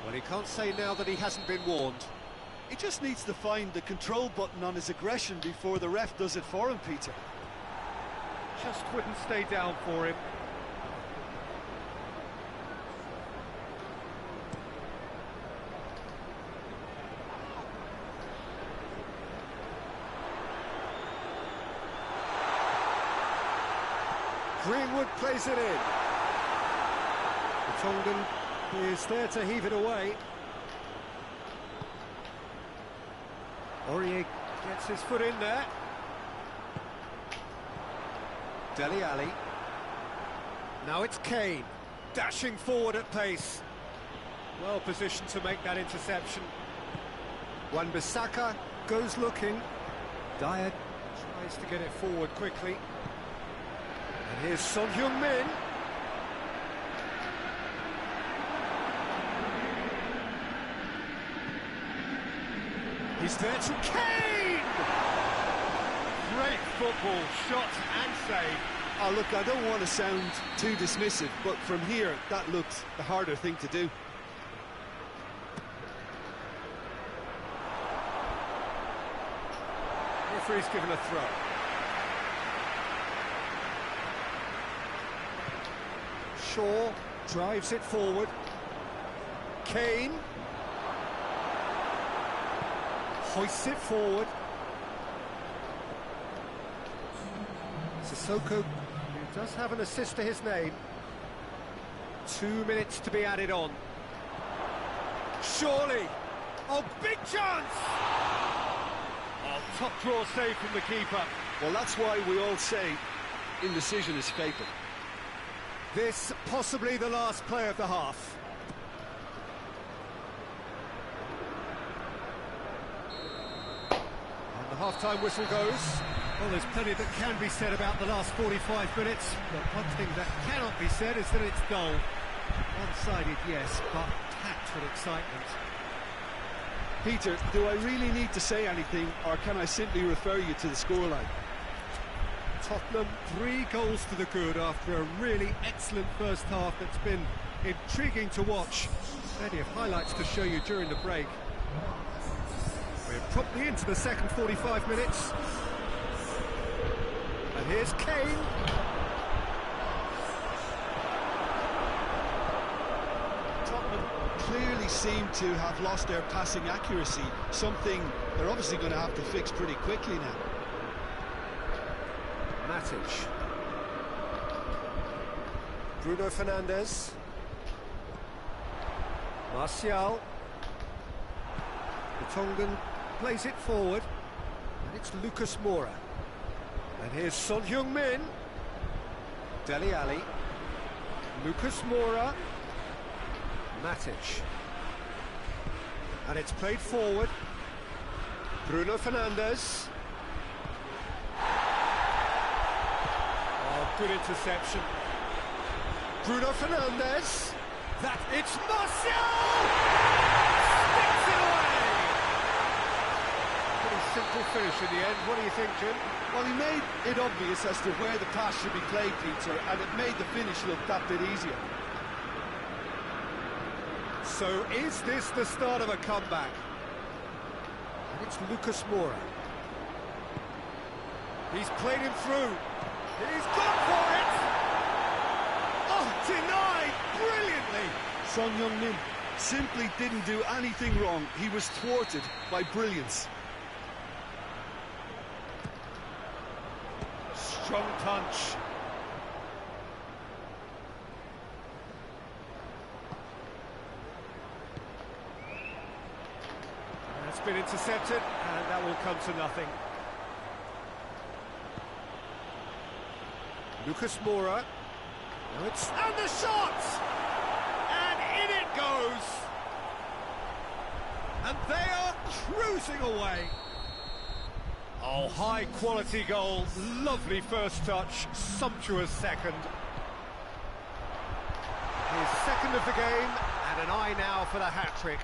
Well, he can't say now that he hasn't been warned. He just needs to find the control button on his aggression before the ref does it for him, Peter. Just wouldn't stay down for him. Greenwood plays it in. Tongan is there to heave it away. Aurier gets his foot in there. Dele Alli. Now it's Kane, dashing forward at pace. Well positioned to make that interception. Wan-Bissaka goes looking. Dyer tries to get it forward quickly. And here's Son Heung-min. He's there to Kane! Great football, shot and save. Oh, look, I don't want to sound too dismissive, but from here, that looked the harder thing to do. Referee's given a throw. Shaw drives it forward. Kane hoists it forward. Sissoko, who does have an assist to his name. 2 minutes to be added on. Surely! Oh, big chance! Oh, top draw save from the keeper. Well, that's why we all say indecision is fatal. This possibly the last play of the half. And the half-time whistle goes. Well, there's plenty that can be said about the last 45 minutes, but one thing that cannot be said is that it's dull. One-sided, yes, but packed with excitement. Peter, do I really need to say anything, or can I simply refer you to the scoreline? Tottenham 3 goals to the good after a really excellent first half that's been intriguing to watch. Plenty of highlights to show you during the break. We're promptly into the second 45 minutes. And here's Kane. Tottenham clearly seem to have lost their passing accuracy, something they're obviously going to have to fix pretty quickly now. Matic. Bruno Fernandes. Martial. The Tongan plays it forward. And it's Lucas Moura. And here's Son Heung-min. Dele Alli. Lucas Moura. Matic. And it's played forward. Bruno Fernandes. Good interception. Bruno Fernandes. It's Martial! Sticks it away! Pretty simple finish in the end. What do you think, Jim? Well, he made it obvious as to where the pass should be played, Peter, and it made the finish look that bit easier. So is this the start of a comeback? And it's Lucas Moura. He's played him through. He's gone for it! Oh, denied brilliantly! Son Heung-min simply didn't do anything wrong. He was thwarted by brilliance. Strong punch. That's been intercepted, and that will come to nothing. Lucas Moura. And the shot! And in it goes! And they are cruising away. Oh, high-quality goal. Lovely first touch, sumptuous second. His second of the game, and an eye now for the hat-trick.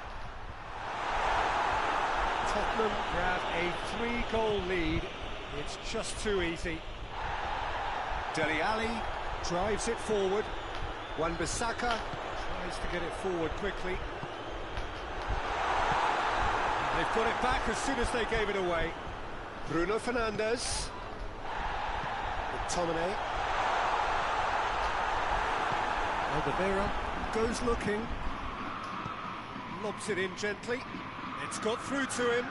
Tottenham grab a 3-goal lead. It's just too easy. Dele Alli drives it forward. Wan-Bissaka tries to get it forward quickly. They've got it back as soon as they gave it away. Bruno Fernandes. McTominay. Oliveira goes looking. Lobs it in gently. It's got through to him.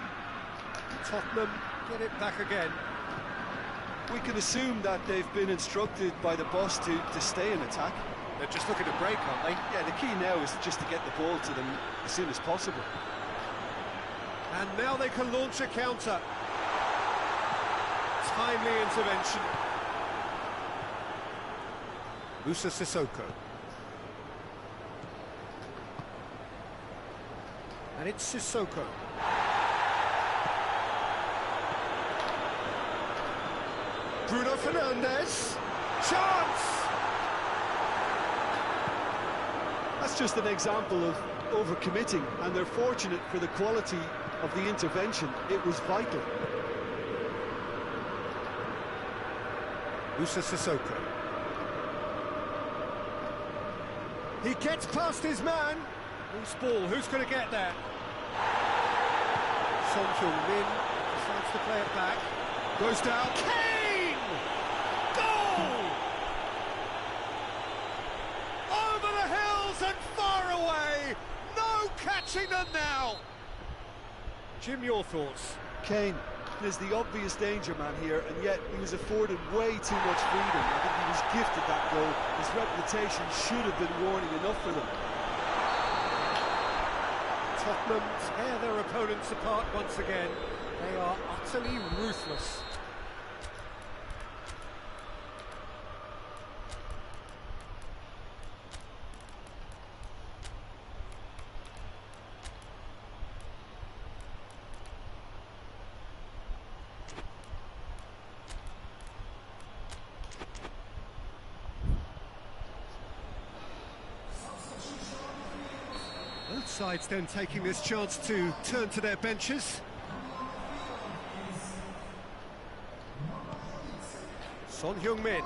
Tottenham get it back again. We can assume that they've been instructed by the boss to stay in attack. They're just looking to break, aren't they? Yeah, the key now is just to get the ball to them as soon as possible. And now they can launch a counter. Timely intervention. Moussa Sissoko. And it's Sissoko. Bruno Fernandes. Chance! That's just an example of overcommitting, and they're fortunate for the quality of the intervention. It was vital. Moussa Sissoko. He gets past his man. Loose ball, who's going to get there? Son Heung-min decides to play it back. Goes down. Kane! Goal! Over the hills and far away. No catching them now. Jim, your thoughts? Kane is the obvious danger man here, and yet he was afforded way too much freedom. I think he was gifted that goal. His reputation should have been warning enough for them. Tottenham tear their opponents apart once again. They are utterly ruthless. Both sides then taking this chance to turn to their benches. Son Heung-min.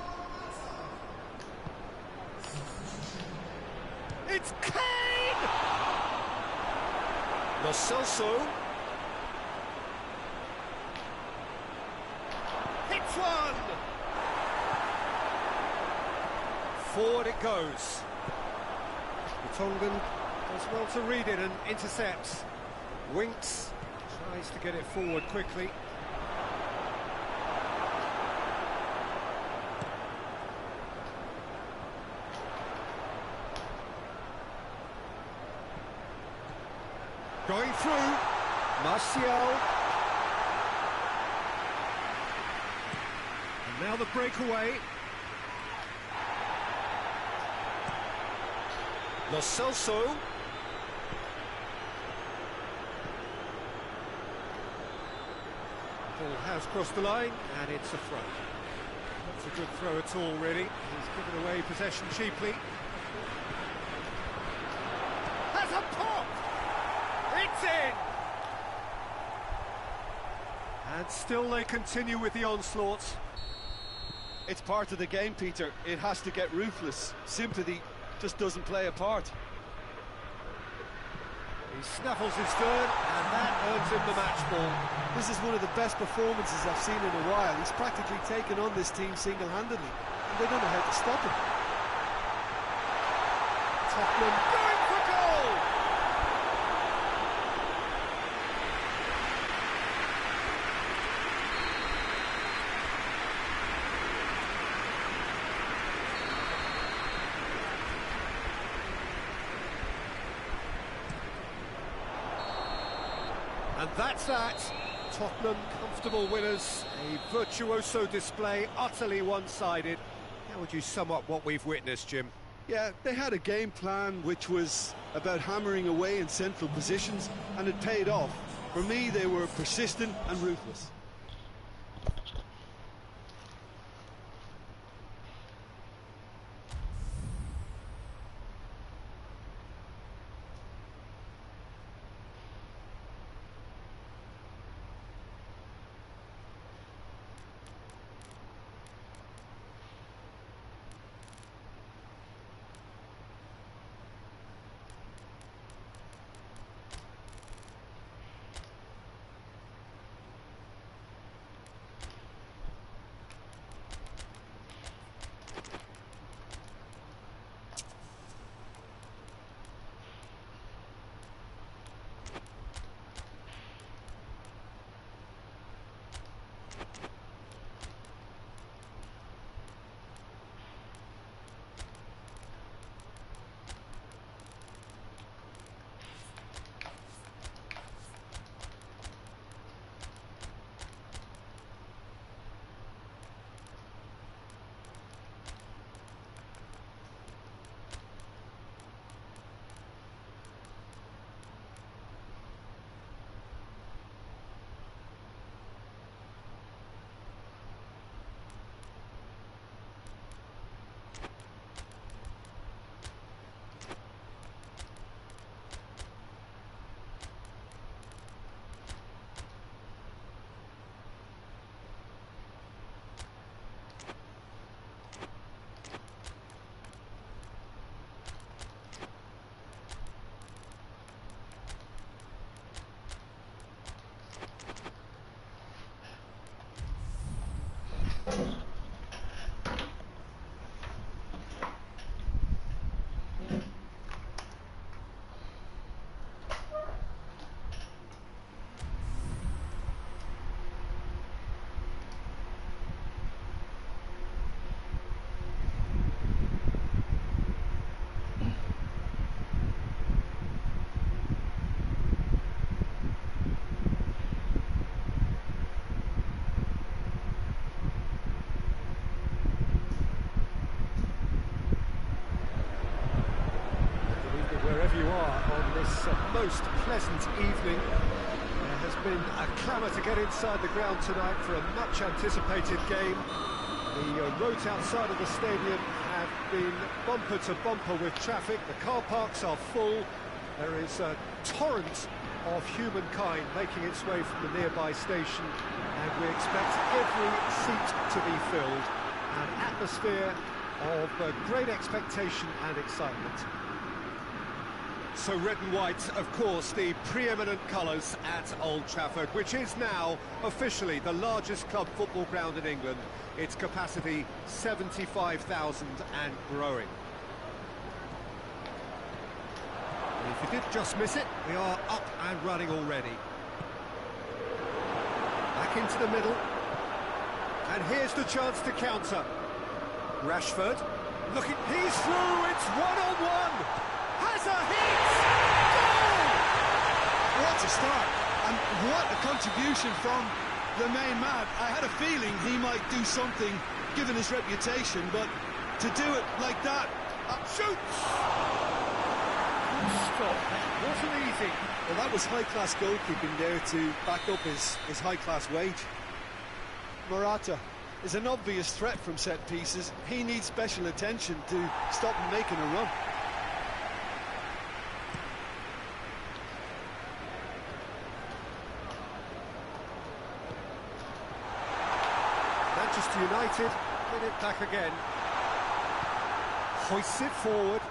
It's Kane! Lo Celso. Hits one! Forward it goes. Tongan does well to read it and intercepts. Winks, tries to get it forward quickly. Going through, Martial. And now the breakaway. Lo Celso. Ball has crossed the line, and it's a throw. It's a good throw at all, really. He's given away possession cheaply. Has a pop! It's in! And still they continue with the onslaughts. It's part of the game, Peter. It has to get ruthless. Sympathy just doesn't play a part. He snaffles his third, and that earns him the match ball. This is one of the best performances I've seen in a while. He's practically taken on this team single-handedly, and they don't know how to stop him. Tottenham going for goal! And that's that. Tottenham comfortable winners. A virtuoso display, utterly one-sided. How would you sum up what we've witnessed, Jim? Yeah, they had a game plan which was about hammering away in central positions, and it paid off. For me, they were persistent and ruthless. Most pleasant evening. There has been a clamour to get inside the ground tonight for a much anticipated game. The roads outside of the stadium have been bumper to bumper with traffic. The car parks are full. There is a torrent of humankind making its way from the nearby station, and we expect every seat to be filled. An atmosphere of great expectation and excitement. So red and white, of course, the preeminent colours at Old Trafford, which is now officially the largest club football ground in England. Its capacity 75,000 and growing. And if you did just miss it, we are up and running already. Back into the middle. And here's the chance to counter. Rashford, looking, he's through, it's one-on-one! Has a hit! Goal! What a start, and what a contribution from the main man. I had a feeling he might do something, given his reputation, but to do it like that... Shoots! Stop, that wasn't easy. Well, that was high-class goalkeeping there to back up his high-class wage. Morata is an obvious threat from set pieces. He needs special attention to stop him making a run. Manchester United win it back again. Hoists it forward.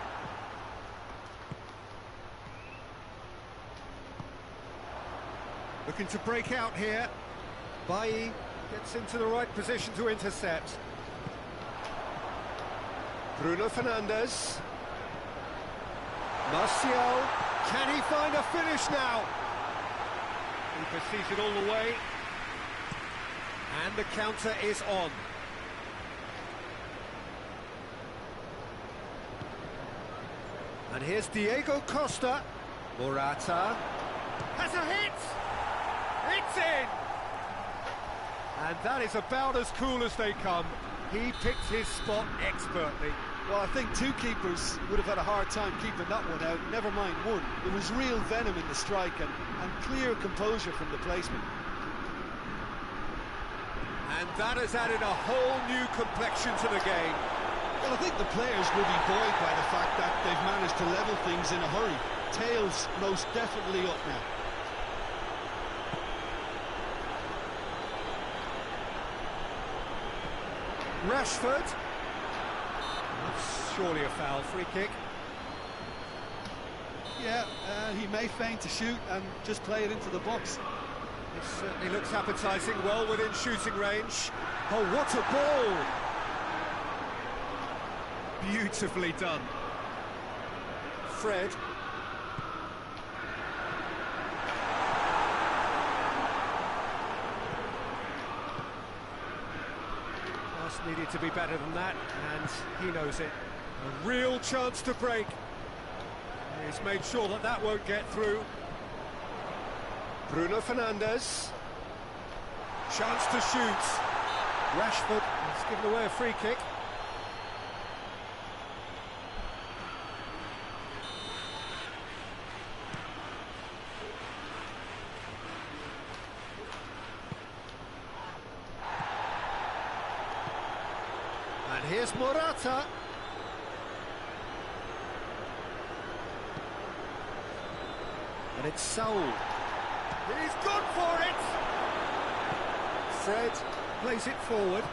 Looking to break out here. Bailly gets into the right position to intercept. Bruno Fernandes. Martial. Can he find a finish now? He sees it all the way. And the counter is on. And here's Diego Costa. Morata has a hit. It's in. And that is about as cool as they come. He picked his spot expertly. Well, I think two keepers would have had a hard time keeping that one out, never mind one. There was real venom in the strike and clear composure from the placement. And that has added a whole new complexion to the game. Well, I think the players will be buoyed by the fact that they've managed to level things in a hurry. Tails most definitely up now. Rashford. That's surely a foul. Free kick. Yeah, he may feign to shoot and just play it into the box. It certainly looks appetising, well within shooting range. Oh, what a ball! Beautifully done. Fred. Pass needed to be better than that, and he knows it. A real chance to break. He's made sure that that won't get through. Bruno Fernandes. Chance to shoot. Rashford has given away a free kick. And here's Morata. And it's Saul. He's gone for it! Fred plays it forward.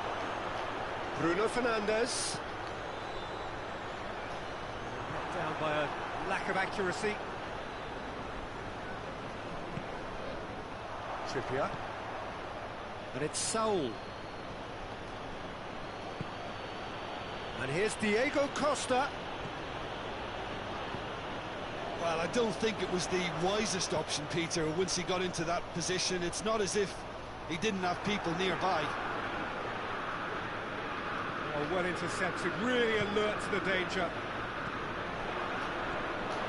Bruno Fernandes. Down by a lack of accuracy. Trippier. And it's Saul. And here's Diego Costa. Well, I don't think it was the wisest option, Peter, once he got into that position. It's not as if he didn't have people nearby. Oh, well intercepted, really alert to the danger.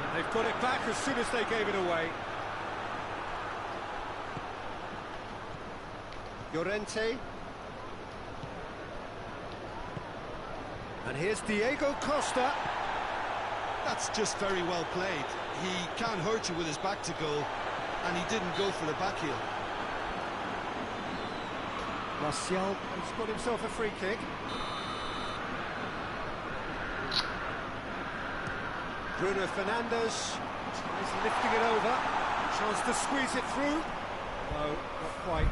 And they've got it back as soon as they gave it away. Llorente. And here's Diego Costa. That's just very well played. He can't hurt you with his back to goal, and he didn't go for the back heel. Martial has got himself a free kick. Bruno Fernandes tries lifting it over. Chance to squeeze it through. No, not quite.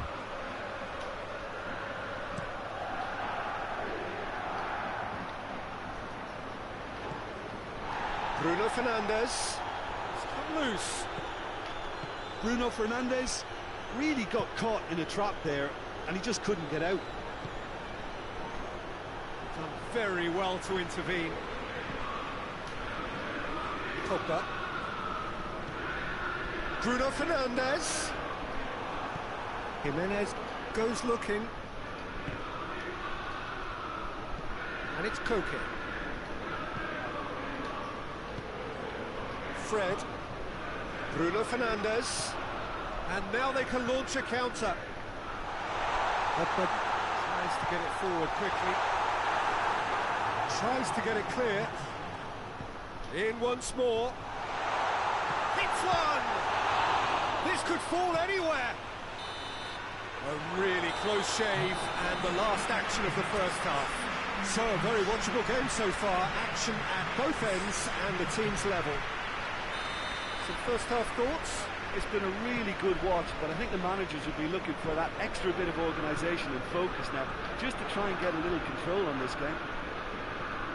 Bruno Fernandes. It's come loose. Bruno Fernandes really got caught in a trap there, and he just couldn't get out. Done very well to intervene. Pogba. Bruno Fernandes. Jimenez goes looking. And it's Koke. Fred. Bruno Fernandes. And now they can launch a counter. Pogba tries to get it forward quickly. Tries to get it clear. In once more. Hits one! This could fall anywhere. A really close shave and the last action of the first half. So a very watchable game so far. Action at both ends and the team's level. Some first half thoughts? It's been a really good watch, but I think the managers would be looking for that extra bit of organisation and focus now, just to try and get a little control on this game.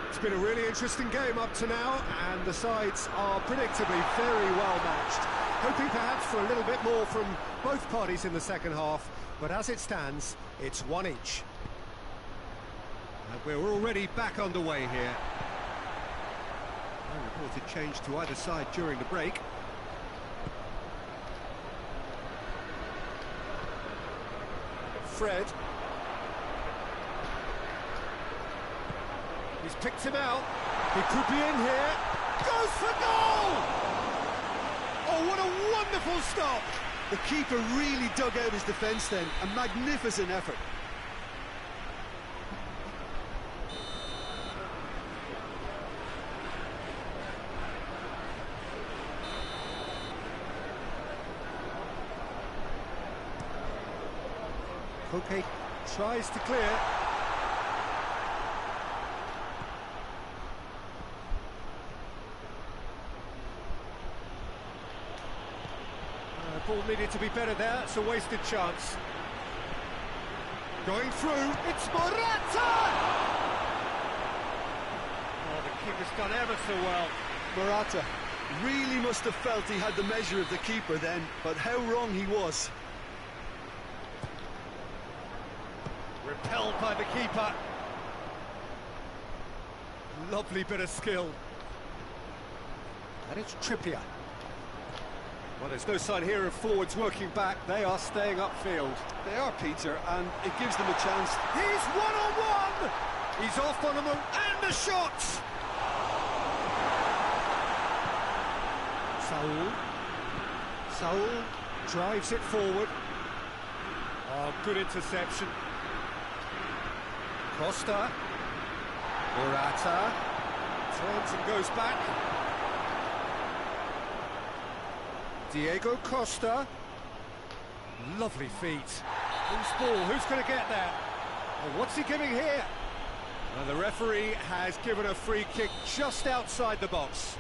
It's been a really interesting game up to now, and the sides are predictably very well matched. Hoping perhaps for a little bit more from both parties in the second half, but as it stands, it's one each. And we're already back underway here. No reported change to either side during the break. Fred. He's picked him out. He could be in here. Goes for goal! Oh, what a wonderful stop! The keeper really dug out his defence then. A magnificent effort. Koke tries to clear. Ball needed to be better there. It's a wasted chance. Going through. It's Morata! Oh, the keeper's done ever so well. Morata really must have felt he had the measure of the keeper then, but how wrong he was. Repelled by the keeper. Lovely bit of skill. And it's Trippier. Well, there's no sign here of forwards working back. They are staying upfield. They are, Peter, and it gives them a chance. He's one-on-one! He's off on them, and the shot! Saul drives it forward. Oh, good interception. Costa. Morata. Turns and goes back. Diego Costa. Lovely feet. Who's ball? Who's going to get there? Oh, what's he giving here? Well, the referee has given a free kick just outside the box.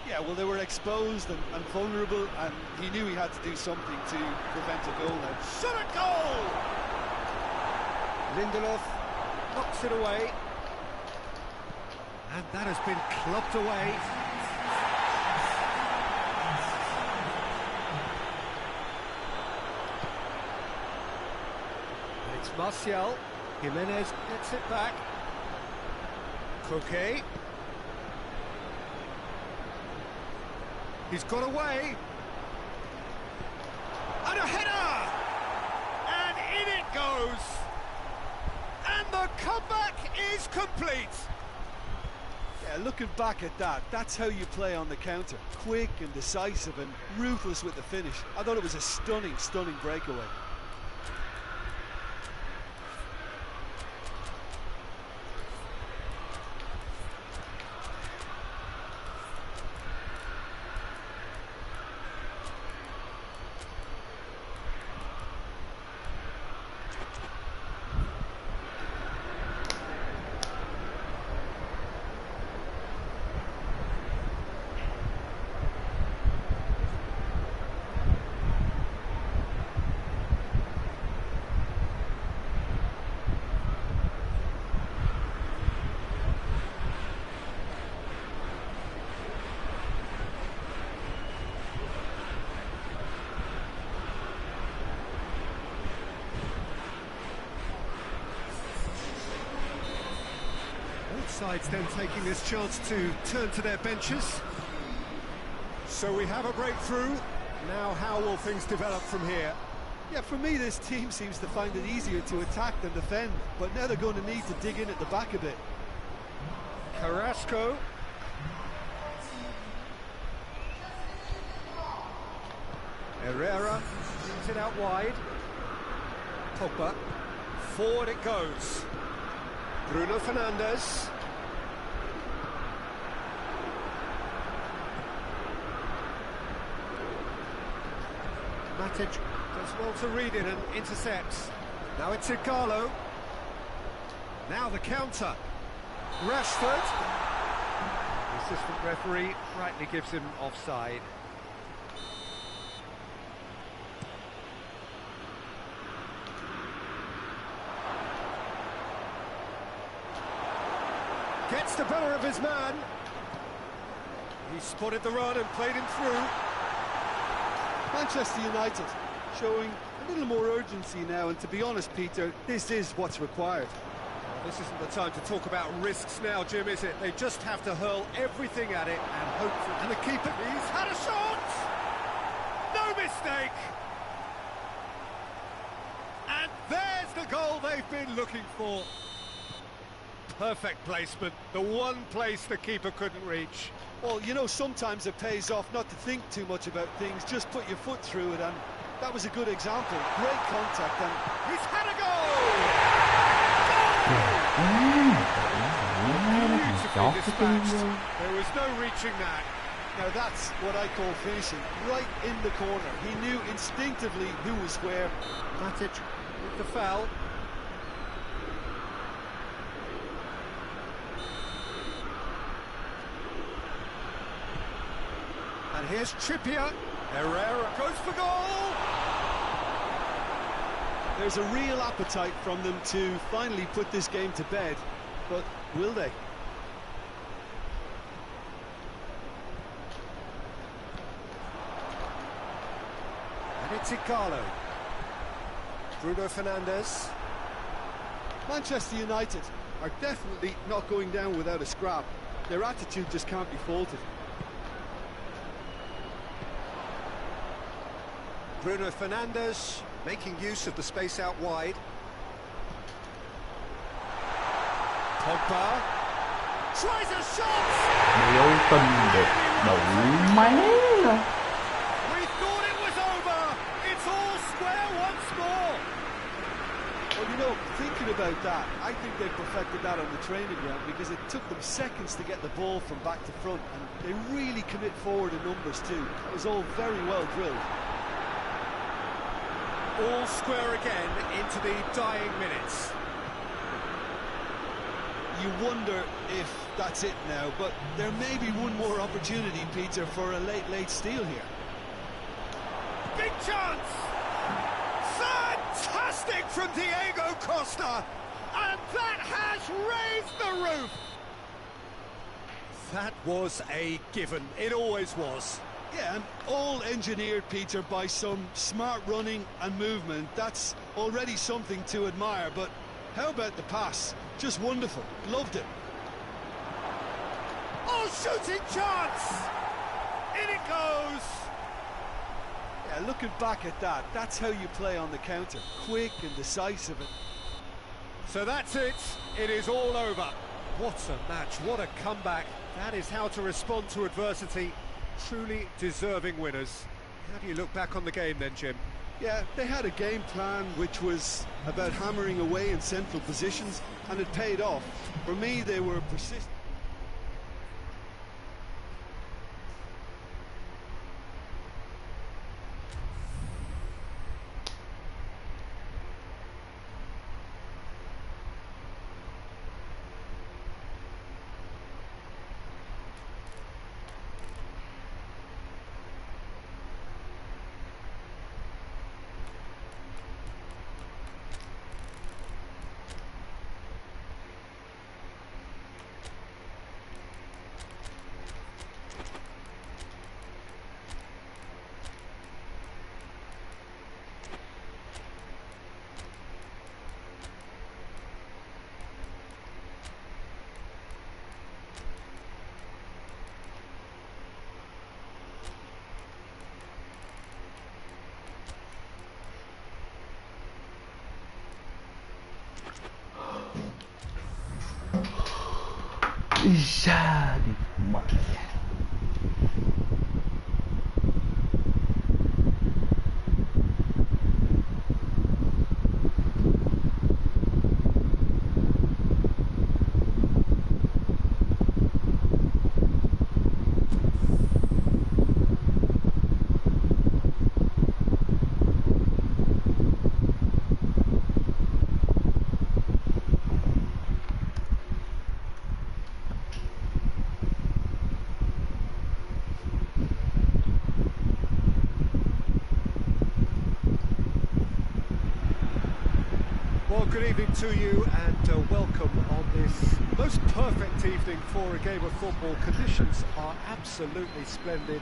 Yeah, well, they were exposed and vulnerable, and he knew he had to do something to prevent a goal now. Shot a goal! Lindelof knocks it away. And that has been clubbed away. It's Martial. Jimenez gets it back. Koke. He's got away. And a header! And in it goes! And the comeback is complete! Yeah, looking back at that, that's how you play on the counter. Quick and decisive and ruthless with the finish. I thought it was a stunning, stunning breakaway. Sides then taking this chance to turn to their benches. So we have a breakthrough. Now how will things develop from here? Yeah, for me this team seems to find it easier to attack than defend, but now they're going to need to dig in at the back a bit. Carrasco. Herrera brings it out wide. Pogba. Forward it goes. Bruno Fernandes. Matic does well to read it and intercepts. Now it's Igalo. Now the counter. Rashford. The assistant referee rightly gives him offside. Gets the better of his man. He spotted the run and played him through. Manchester United showing a little more urgency now, and to be honest, Peter, this is what's required. Well, this isn't the time to talk about risks now, Jim, is it? They just have to hurl everything at it and hope for it. And the keeper, he's had a shot! No mistake! And there's the goal they've been looking for. Perfect placement, the one place the keeper couldn't reach. Well, you know, sometimes it pays off not to think too much about things, just put your foot through it, and that was a good example. Great contact, and he's had a goal! Beautifully dispatched. There was no reaching that. Now that's what I call finishing, right in the corner. He knew instinctively who was where. Matic with the foul. And here's Trippier. Herrera goes for goal! There's a real appetite from them to finally put this game to bed, but will they? And it's Igalo. Bruno Fernandes. Manchester United are definitely not going down without a scrap. Their attitude just can't be faulted. Bruno Fernandes making use of the space out wide. Pogba tries a shot! Biểu tình được đủ máy rồi. We thought it was over. It's all square once more. Well, you know, thinking about that, I think they perfected that on the training ground because it took them seconds to get the ball from back to front, and they really commit forward in numbers too. It was all very well drilled. All square again into the dying minutes. You wonder if that's it now, but there may be one more opportunity, Peter, for a late steal here. Big chance! Fantastic from Diego Costa! And that has raised the roof! That was a given. It always was. Yeah, and all engineered, Peter, by some smart running and movement. That's already something to admire, but how about the pass? Just wonderful. Loved it. Oh, shooting chance! In it goes! Yeah, looking back at that, that's how you play on the counter. Quick and decisive. So that's it. It is all over. What a match. What a comeback. That is how to respond to adversity. Truly deserving winners. How do you look back on the game then, Jim? Yeah, they had a game plan which was about hammering away in central positions, and it paid off. For me, they were persistent. Ra đi mẹ. Well, good evening to you and welcome on this most perfect evening for a game of football. Conditions are absolutely splendid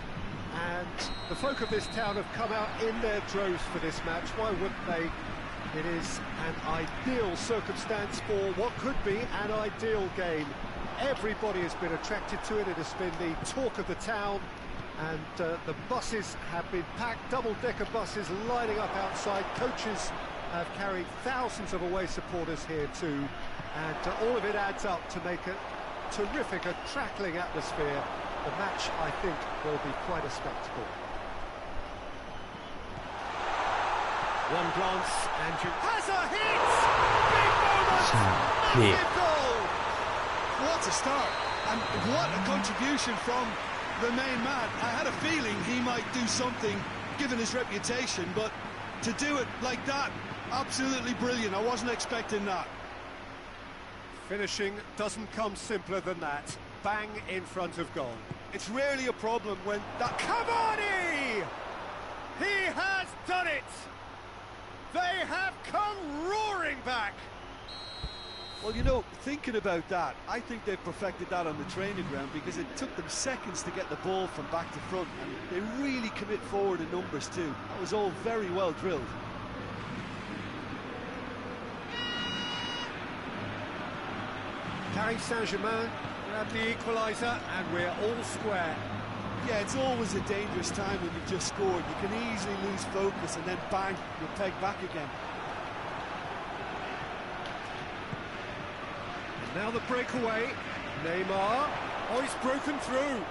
and the folk of this town have come out in their droves for this match. Why wouldn't they? It is an ideal circumstance for what could be an ideal game. Everybody has been attracted to it. It has been the talk of the town and the buses have been packed, double-decker buses lining up outside. Coaches have carried thousands of away supporters here too, and all of it adds up to make a terrific, crackling atmosphere. The match, I think, will be quite a spectacle. One glance, and you has a hit! Big moment! Massive goal! What a start, and what a contribution from the main man. I had a feeling he might do something, given his reputation, but to do it like that, absolutely brilliant. I wasn't expecting that. Finishing doesn't come simpler than that. Bang in front of goal. It's rarely a problem when that... Cavani! He has done it! They have come roaring back! Well, you know, thinking about that, I think they've perfected that on the training ground because it took them seconds to get the ball from back to front, and they really commit forward in numbers too. That was all very well drilled. Paris Saint-Germain grab the equaliser and we're all square. Yeah, it's always a dangerous time when you've just scored. You can easily lose focus and then bang, you're pegged back again. And now the breakaway. Neymar. Oh, he's broken through.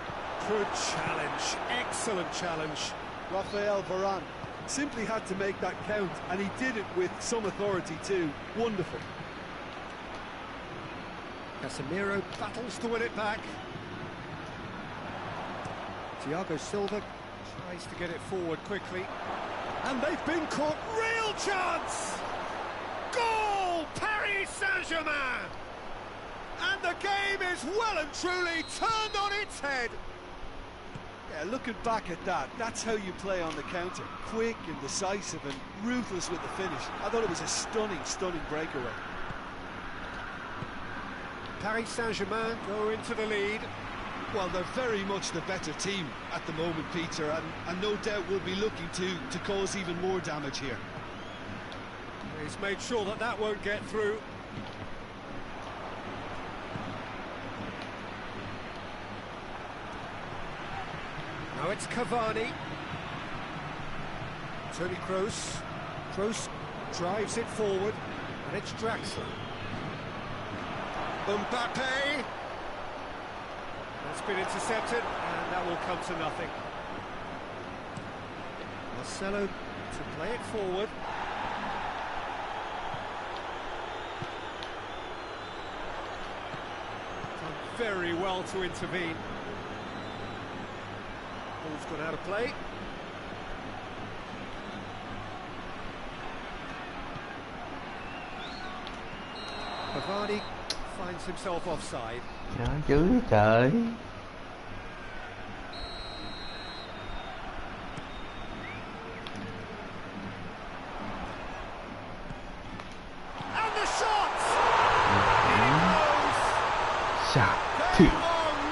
Good challenge. Excellent challenge. Raphael Varane simply had to make that count, and he did it with some authority too. Wonderful. Casemiro battles to win it back. Thiago Silva tries to get it forward quickly. And they've been caught. Real chance! Goal! Paris Saint-Germain! And the game is well and truly turned on its head. Yeah, looking back at that, that's how you play on the counter. Quick and decisive and ruthless with the finish. I thought it was a stunning, stunning breakaway. Paris Saint-Germain go into the lead. Well, they're very much the better team at the moment, Peter, and no doubt will be looking to cause even more damage here. He's made sure that that won't get through. Now it's Cavani. Toni Kroos. Kroos drives it forward, and it's Draxler. Mbappe. That's been intercepted, and that will come to nothing. Marcelo to play it forward. Done very well to intervene. Ball's gone out of play. Cavani finds himself offside. Trời chứ trời. And the shot! It goes! Sao They thì are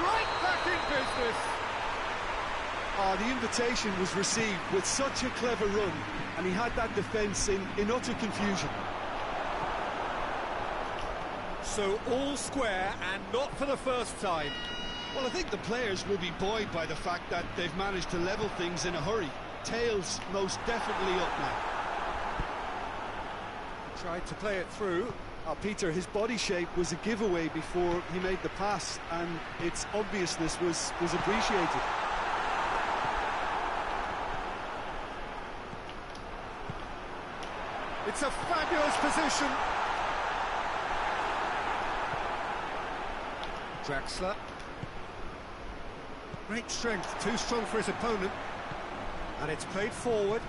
right back in business. The invitation was received with such a clever run, and he had that defence in utter confusion. So all square, and not for the first time. Well, I think the players will be buoyed by the fact that they've managed to level things in a hurry. Tails most definitely up now. Tried to play it through. Peter, his body shape was a giveaway before he made the pass, and its obviousness was appreciated. It's a fabulous position. Draxler. Great strength, too strong for his opponent. And it's played forward.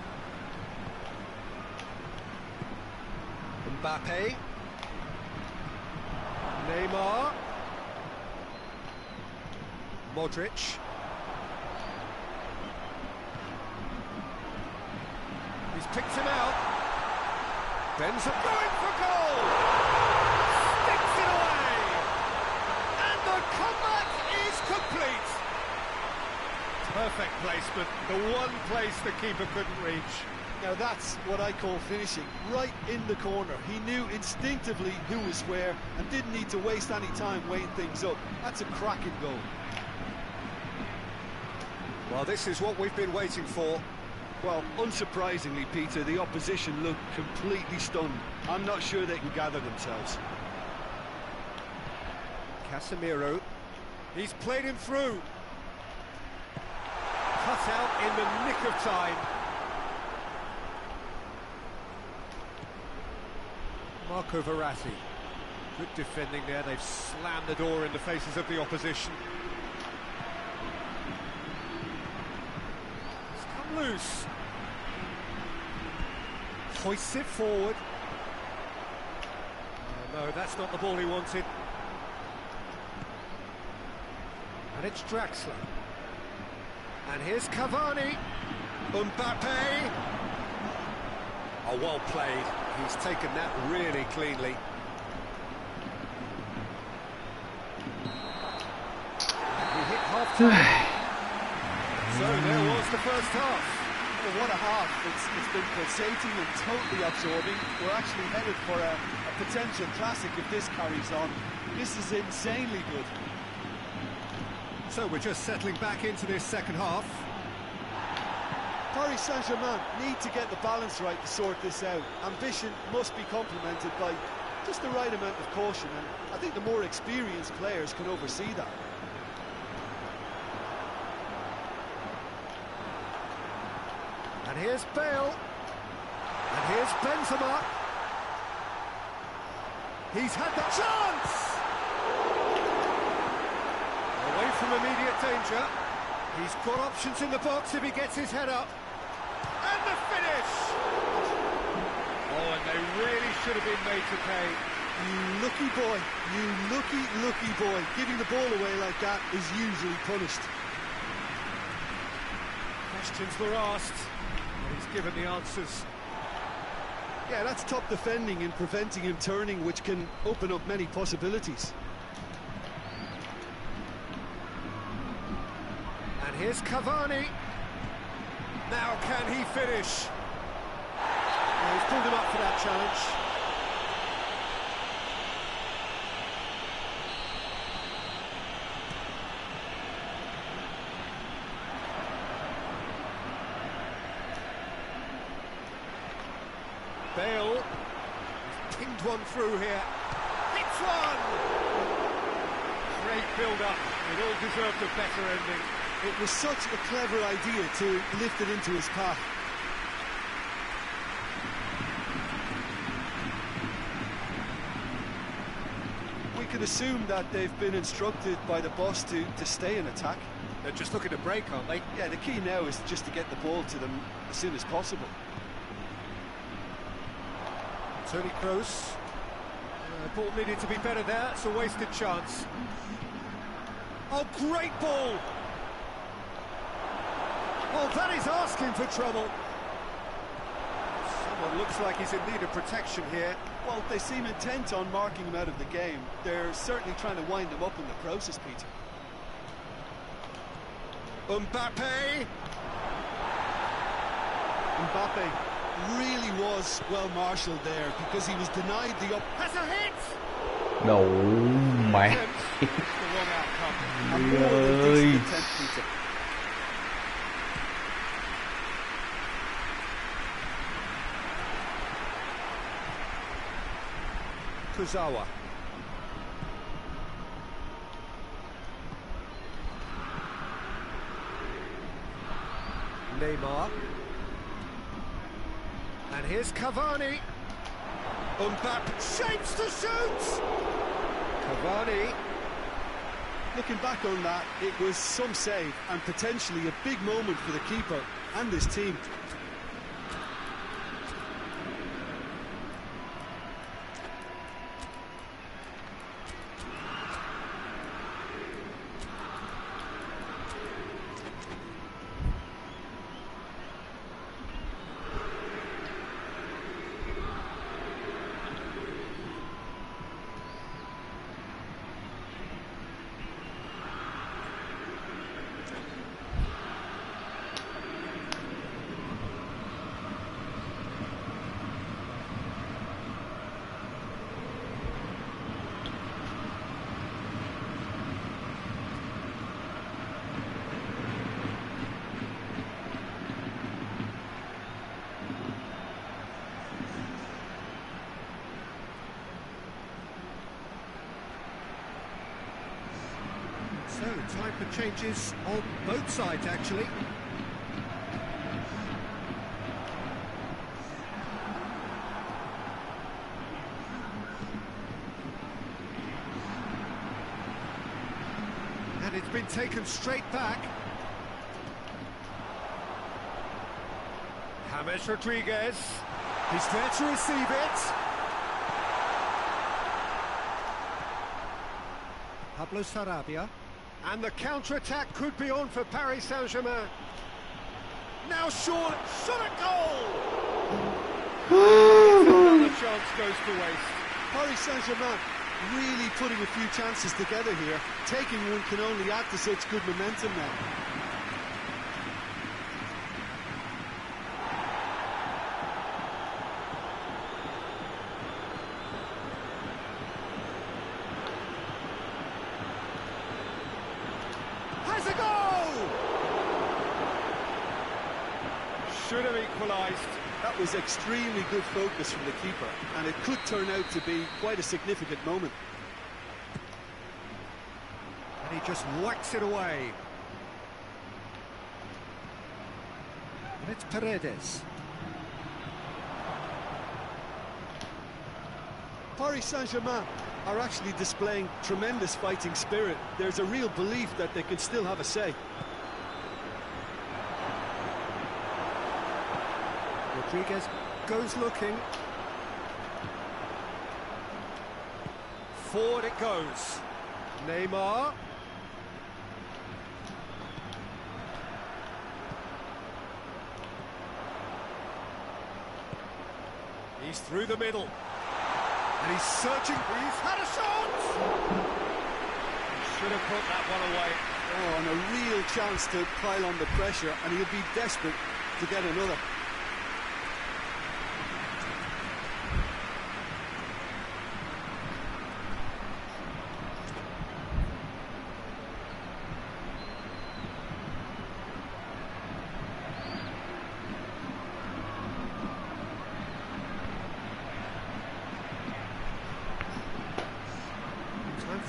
Mbappe. Neymar. Modric. He's picked him out. Bends up, going for goal! Sticks it away! And the comeback is complete! Perfect placement, the one place the keeper couldn't reach. Now that's what I call finishing, right in the corner. He knew instinctively who was where and didn't need to waste any time weighing things up. That's a cracking goal. Well, this is what we've been waiting for. Well, unsurprisingly, Peter, the opposition looked completely stunned. I'm not sure they can gather themselves. Casemiro, he's played him through. Cut out in the nick of time. Marco Verratti, good defending there. They've slammed the door in the faces of the opposition. It's come loose. Hoists it forward. Oh, no, that's not the ball he wanted. And it's Draxler. And here's Cavani. Mbappe. Oh, well played. He's taken that really cleanly. We hit half-time. So there was the first half. Well, what a half. It's been pulsating and totally absorbing. We're actually headed for a potential classic if this carries on. This is insanely good. So we're just settling back into this second half. Paris Saint-Germain need to get the balance right to sort this out. Ambition must be complemented by just the right amount of caution, and I think the more experienced players can oversee that. And here's Bale. And here's Benzema. He's had the chance! Away from immediate danger. He's got options in the box if he gets his head up. And the finish! Oh, and they really should have been made to pay. You lucky boy, you lucky boy. Giving the ball away like that is usually punished. Questions were asked, and he's given the answers. Yeah, that's top defending and preventing him turning, which can open up many possibilities. And here's Cavani. Now can he finish? Well, he's pulled him up for that challenge. Bale. He's pinged one through here. Hits one! Great build-up. It all deserved a better ending. It was such a clever idea to lift it into his path. We could assume that they've been instructed by the boss to stay in attack. They're just looking to break, aren't they? Yeah, the key now is just to get the ball to them as soon as possible. Toni Kroos. Ball needed to be better there. It's a wasted chance. Oh, great ball! Oh, that is asking for trouble. Someone looks like he's in need of protection here. Well, they seem intent on marking him out of the game. They're certainly trying to wind him up in the process, Peter. Mbappe. Mbappe really was well marshalled there because he was denied the Has a hit! Đủ mẹ. The wrong outcome. a more than decent attempt, Peter. Kurzawa. Neymar. And here's Cavani. Mbappe shapes to shoot! Cavani. Looking back on that, it was some save and potentially a big moment for the keeper and his team. Time for changes on both sides, actually. And it's been taken straight back. James Rodriguez. He's there to receive it. Pablo Sarabia. And the counter-attack could be on for Paris Saint-Germain. Now shot at goal! Another chance goes to waste. Paris Saint-Germain really putting a few chances together here. Taking one can only add to such good momentum now. Has a goal! Should have equalised. That was extremely good focus from the keeper, and it could turn out to be quite a significant moment. And he just whacks it away. And it's Paredes. Paris Saint-Germain are actually displaying tremendous fighting spirit. There's a real belief that they can still have a say. Rodriguez goes looking. Forward it goes. Neymar. He's through the middle. And he's searching. He's had a shot! Should have put that one away. Oh, and a real chance to pile on the pressure, and he'll be desperate to get another.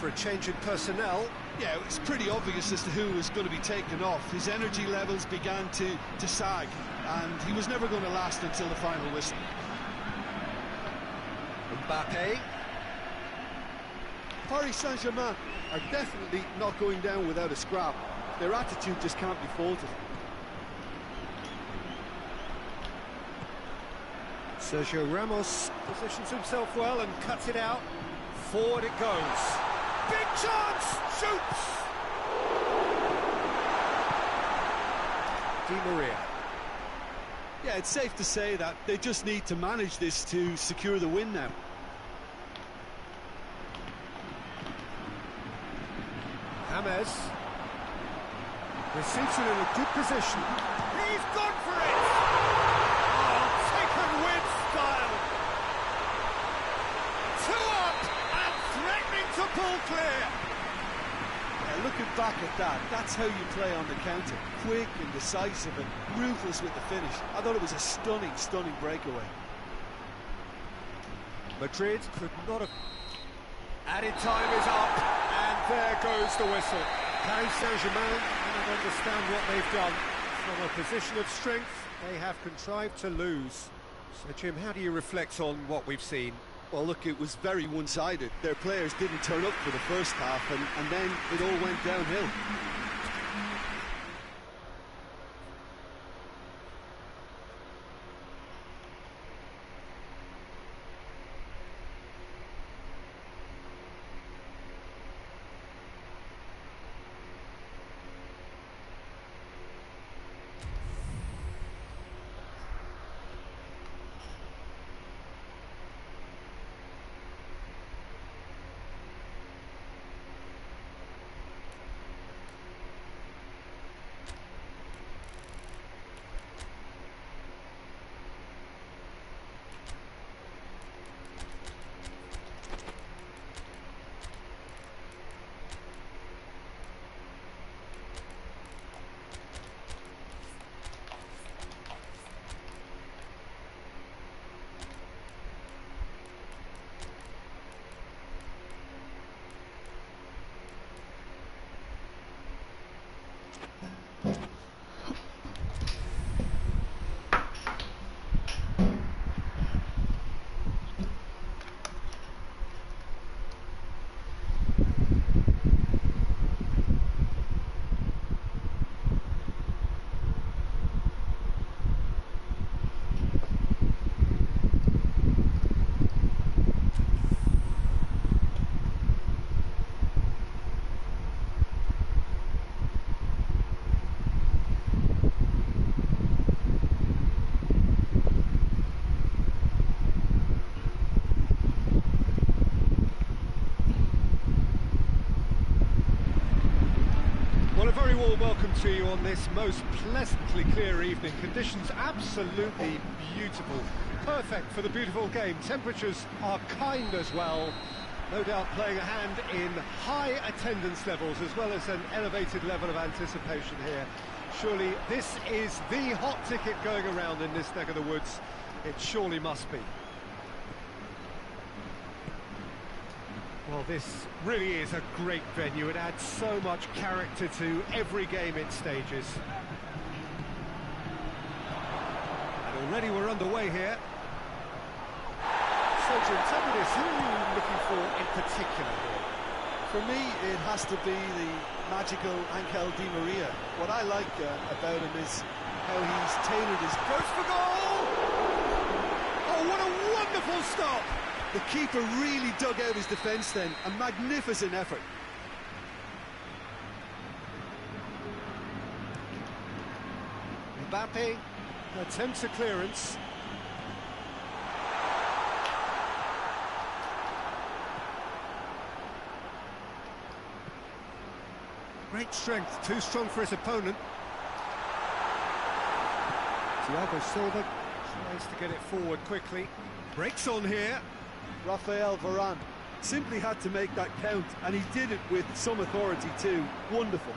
For a change in personnel. Yeah, it was pretty obvious as to who was going to be taken off. His energy levels began to sag, and he was never going to last until the final whistle. Mbappe. Paris Saint-Germain are definitely not going down without a scrap. Their attitude just can't be faulted. Sergio Ramos positions himself well and cuts it out. Forward it goes. Big chance! Shoots! Di Maria. Yeah, it's safe to say that they just need to manage this to secure the win now. James receives it in a good position. He's gone for it! Oh, taken with style. 2 up and threatening to pull clear. Yeah, looking back at that, that's how you play on the counter. Quick and decisive and ruthless with the finish. I thought it was a stunning, stunning breakaway. Madrid could not have... Added time is up, and there goes the whistle. Paris Saint-Germain cannot understand what they've done. From a position of strength, they have contrived to lose. So, Jim, how do you reflect on what we've seen? Well, look, it was very one-sided. Their players didn't turn up for the first half, and then it all went downhill. warm welcome to you on this most pleasantly clear evening. Conditions absolutely beautiful. Perfect for the beautiful game. Temperatures are kind as well. No doubt playing a hand in high attendance levels as well as an elevated level of anticipation here. Surely this is the hot ticket going around in this neck of the woods. It surely must be. Well, this really is a great venue. It adds so much character to every game it stages. And already we're underway here. So, Jim, tell me this, who are you looking for in particular here? For me, it has to be the magical Angel Di Maria. What I like about him is how he's tailored his... Goes for goal! Oh, what a wonderful stop! The keeper really dug out his defence then. A magnificent effort. Mbappe attempts a clearance. Great strength, too strong for his opponent. Thiago Silva tries to get it forward quickly. Breaks on here. Rafael Varane simply had to make that count, and he did it with some authority too. Wonderful.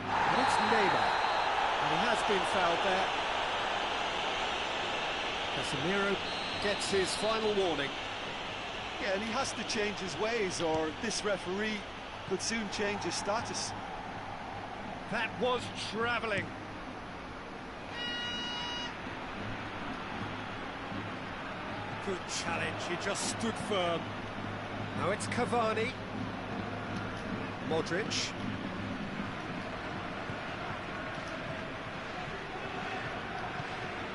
And it's Neymar. And he has been fouled there. Casemiro gets his final warning. Yeah, and he has to change his ways, or this referee could soon change his status. That was travelling. Good challenge, he just stood firm. Now it's Cavani. Modric.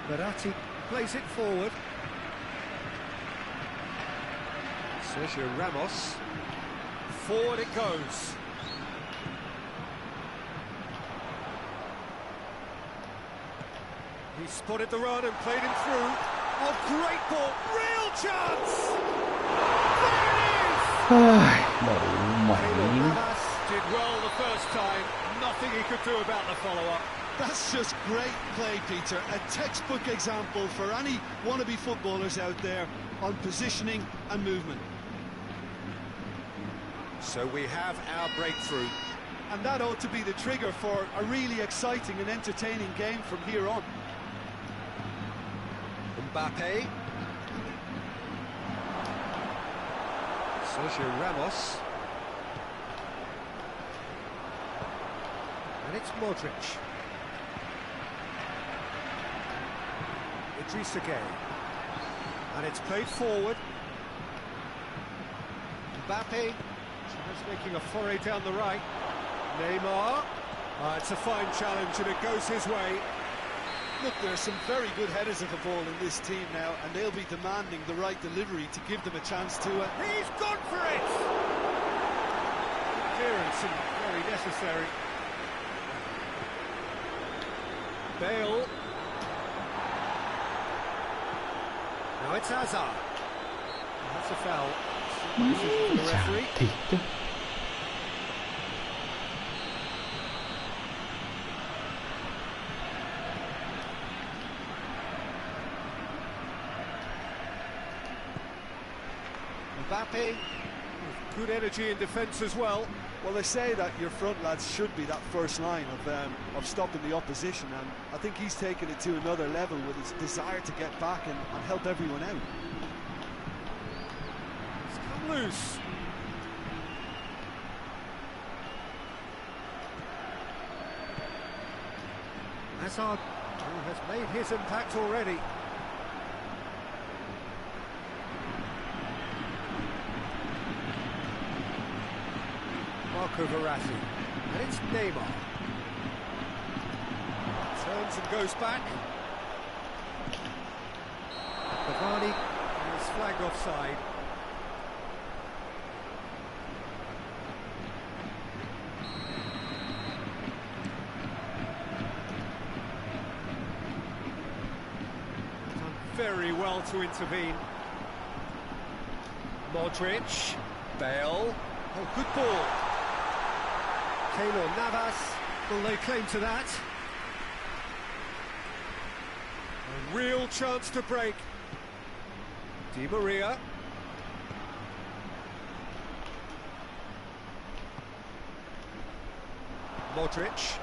Verratti plays it forward. Sergio Ramos. Forward it goes. He spotted the run and played him through. Oh, great ball! Real chance! There it is! Navas did well the first time. Nothing he could do about the follow-up. That's just great play, Peter. A textbook example for any wannabe footballers out there on positioning and movement. So we have our breakthrough. And that ought to be the trigger for a really exciting and entertaining game from here on. Mbappe. Sergio Ramos. And it's Modric. Idrissa Gueye. And it's played forward. Mbappe. Just making a foray down the right. Neymar. It's a fine challenge and it goes his way. Look, there are some very good headers of the ball in this team now, and they'll be demanding the right delivery to give them a chance to... He's gone for it! Clearance and very necessary. Bale. Now it's Hazard. That's a foul. For the referee. Mbappe, with good energy in defence as well. Well, they say that your front lads should be that first line of stopping the opposition, and I think he's taken it to another level with his desire to get back and help everyone out. It's come loose. Hazard, who has made his impact already. Marco Verratti, and it's Neymar. Turns and goes back. Cavani is flagged offside. very well to intervene. Modric, Bale, oh, good ball. Keylor Navas, will lay claim to that? A real chance to break. Di Maria. Modric,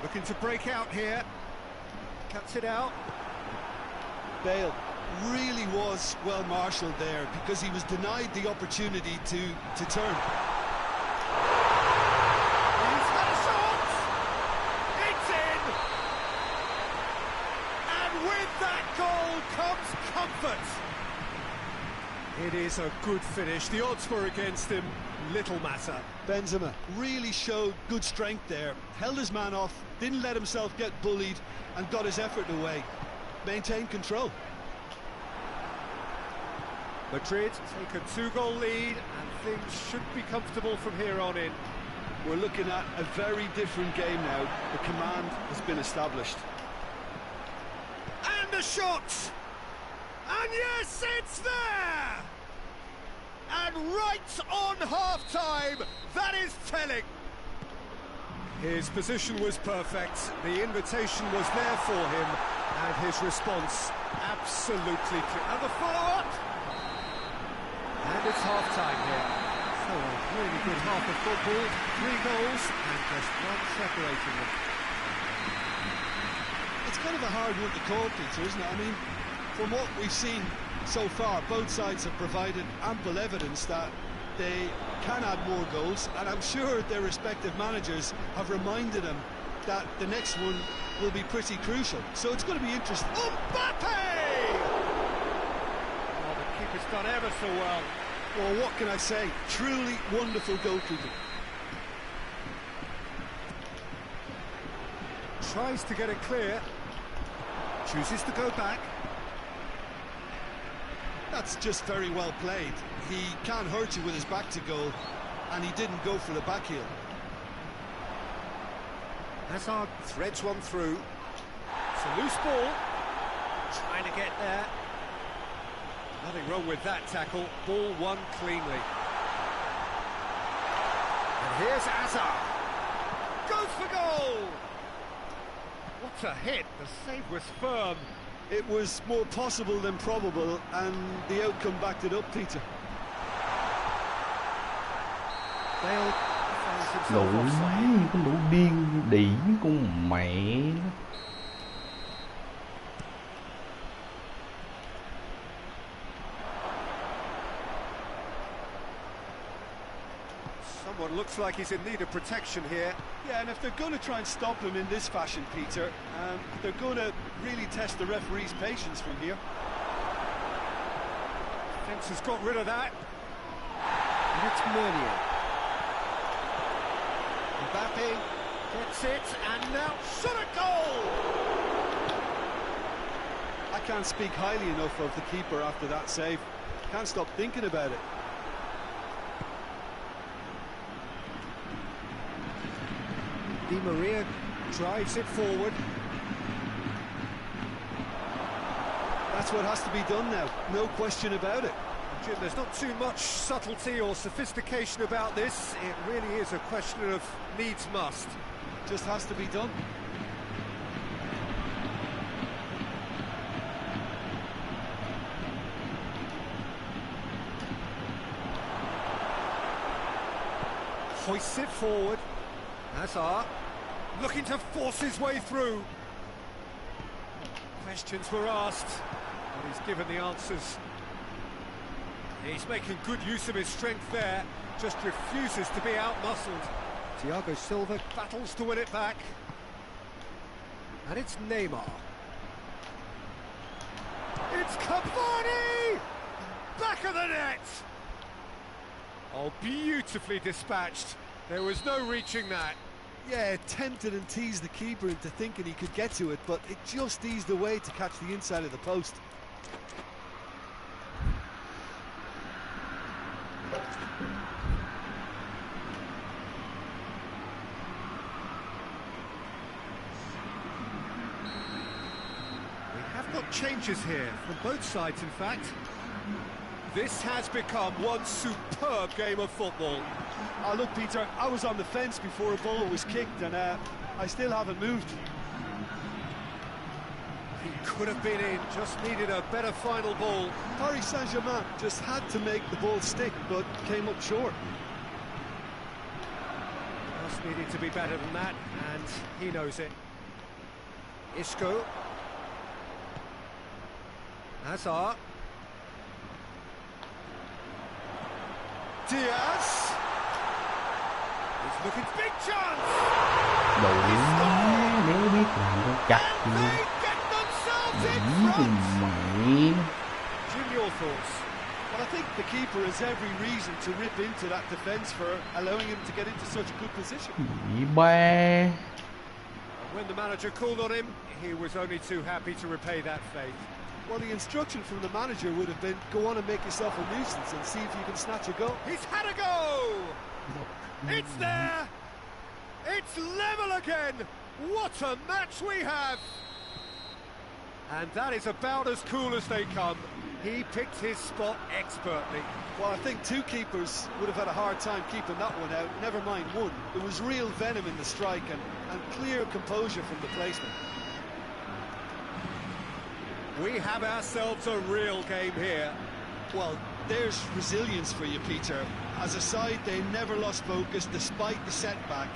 looking to break out here. Cuts it out. Bale really was well marshalled there because he was denied the opportunity to turn. He's got a shot! It's in! And with that goal comes comfort. It is a good finish. The odds were against him. Little matter. Benzema really showed good strength there. Held his man off, didn't let himself get bullied, and got his effort away. Maintained control. Madrid take a 2-goal lead, and things should be comfortable from here on in. We're looking at a very different game now. The command has been established. And the shot! And yes, it's there! And right on half-time, that is telling. His position was perfect, the invitation was there for him, and his response absolutely clear. And the follow-up! And it's half-time here. So a really good half of football, 3 goals, and just one separating them. It's kind of a hard one to call, Peter, isn't it? I mean, from what we've seen so far, both sides have provided ample evidence that they can add more goals, and I'm sure their respective managers have reminded them that the next one will be pretty crucial. So it's going to be interesting. Mbappe! Oh, the keeper's done ever so well. Well, what can I say? Truly wonderful goalkeeping. Tries to get it clear. Chooses to go back. That's just very well played. He can't hurt you with his back to goal, and he didn't go for the back heel. Hazard threads one through. It's a loose ball. Trying to get there. Nothing wrong with that tackle. Ball won cleanly. And here's Hazard. Goes for goal! What a hit. The save was firm. It was more possible than probable, and the outcome backed it up, Peter. Bale finds Đủ himself má, offside. con đủ điên đỉ con mẹ. Someone looks like he's in need of protection here. Yeah, and if they're going to try and stop him in this fashion, Peter, they're going to really test the referee's patience from here. Fence has got rid of that. And it's Meunier. Mbappe gets it, and now shot a goal! I can't speak highly enough of the keeper after that save. Can't stop thinking about it. Di Maria drives it forward. That's what has to be done now, no question about it. Jim, there's not too much subtlety or sophistication about this. It really is a question of needs must. Just has to be done. Hoists it forward. Hazard looking to force his way through. Questions were asked, but he's given the answers. He's making good use of his strength there, just refuses to be out-muscled. Thiago Silva battles to win it back. And it's Neymar. It's Cavani! Back of the net! Oh, beautifully dispatched. There was no reaching that. Yeah, tempted and teased the keeper into thinking he could get to it, but it just eased away to catch the inside of the post. We have got changes here from both sides, in fact. This has become one superb game of football. Oh, look, Peter, I was on the fence before a ball was kicked, and I still haven't moved. He could have been in, just needed a better final ball. Paris Saint-Germain just had to make the ball stick, but came up short. Just needed to be better than that, and he knows it. Isco. Hazard. Diaz. He's looking for big chance. Đủ nếu biết làm cho chặt And luôn. they get themselves in Mày front. Jim, your thoughts? Well, I think the keeper has every reason to rip into that defence for allowing him to get into such a good position. Gì ba. When the manager called on him, he was only too happy to repay that faith. Well, the instruction from the manager would have been, go on and make yourself a nuisance and see if you can snatch a goal. He's had a go! It's there! It's level again! What a match we have! And that is about as cool as they come. He picked his spot expertly. Well, I think two keepers would have had a hard time keeping that one out, never mind one. There was real venom in the strike and clear composure from the placement. We have ourselves a real game here. Well, there's resilience for you, Peter. As a side, they never lost focus despite the setback,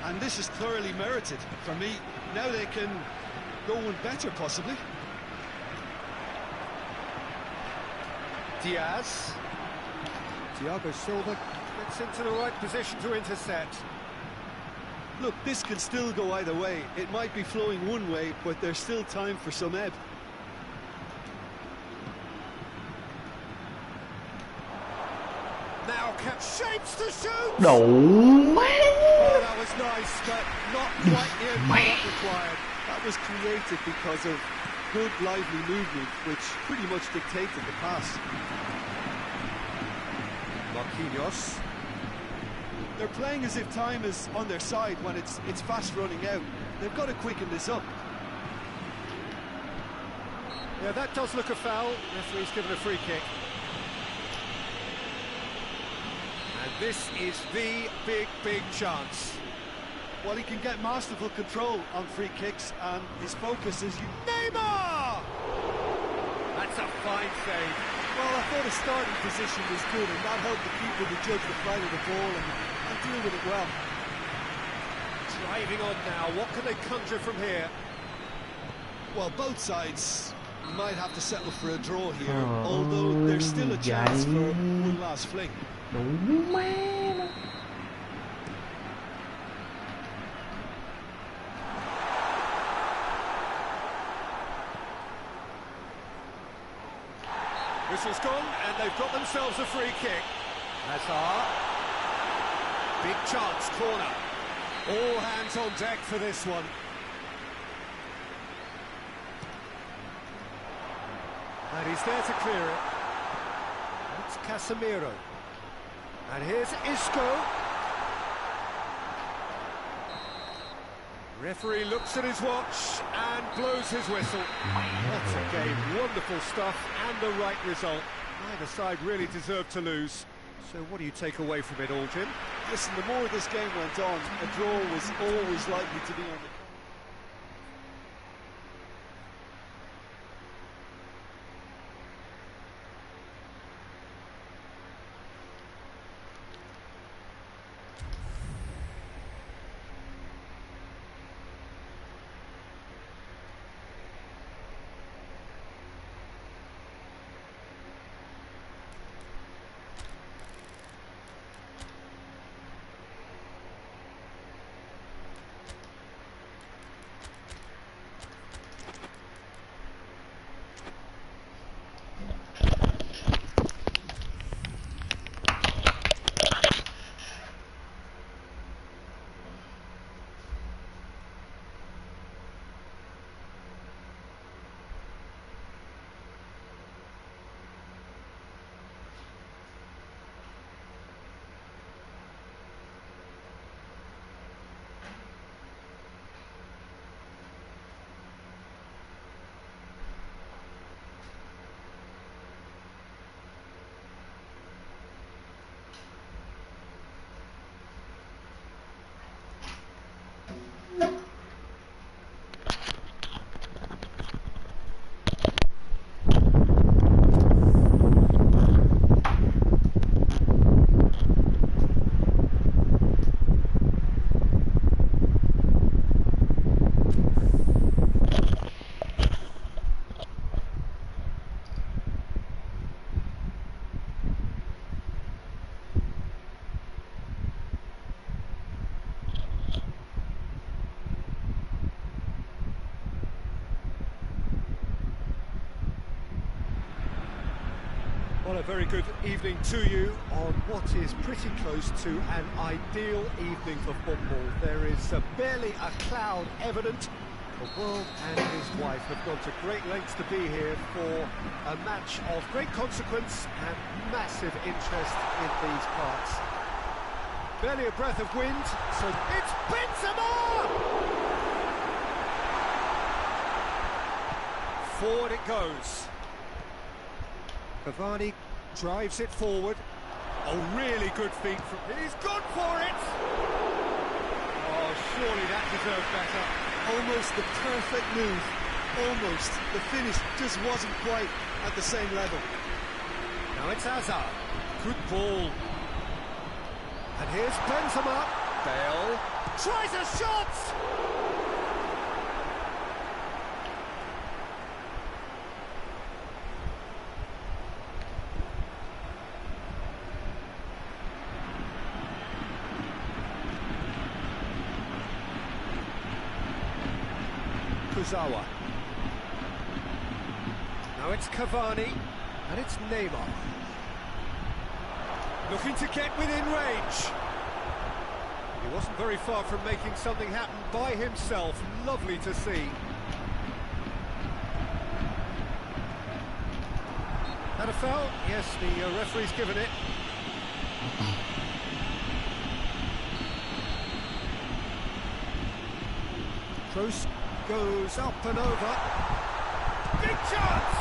and this is thoroughly merited. For me, now they can go one better, possibly. Diaz. Thiago Silva gets into the right position to intercept. Look, this can still go either way. It might be flowing one way, but there's still time for some ebb. Now shapes to shoot! Đủ má. Oh, that was nice, but not quite the end product required. That was created because of good, lively movement, which pretty much dictated the pass. Marquinhos. They're playing as if time is on their side when it's fast running out. They've got to quicken this up. Yeah, that does look a foul. Referee's given a free kick. And this is the big chance. Well, he can get masterful control on free kicks, and his focus is... Neymar! That's a fine save. Well, I thought his starting position was good, and that helped the keeper to judge the flight of the ball and deal with it well. Driving on now, what can they conjure from here? Well, both sides might have to settle for a draw here, although there's still a chance for one last fling. Đủ má. Whistle's gone, and they've got themselves a free kick. Hazard. Big chance, corner. All hands on deck for this one. And he's there to clear it. It's Casemiro. And here's Isco. Referee looks at his watch and blows his whistle. What a game, wonderful stuff and the right result. Neither side really deserved to lose. So what do you take away from it all, Jim? Listen, the more this game went on, a draw was always likely to be on the... a very good evening to you on what is pretty close to an ideal evening for football. There is barely a cloud evident. The world and his wife have gone to great lengths to be here for a match of great consequence and massive interest in these parts. Barely a breath of wind, so it's Benzema! Forward it goes. Cavani drives it forward. Oh, really good feet from... He's gone for it! Oh, surely that deserved better. Almost the perfect move. Almost. The finish just wasn't quite at the same level. Now it's Hazard. Good ball. And here's Benzema. Bale tries a shot! Kuzawa. Now it's Cavani, and it's Neymar. Looking to get within range. He wasn't very far from making something happen by himself. Lovely to see. That a foul? Yes, the referee's given it. Kroos goes up and over. Big chance!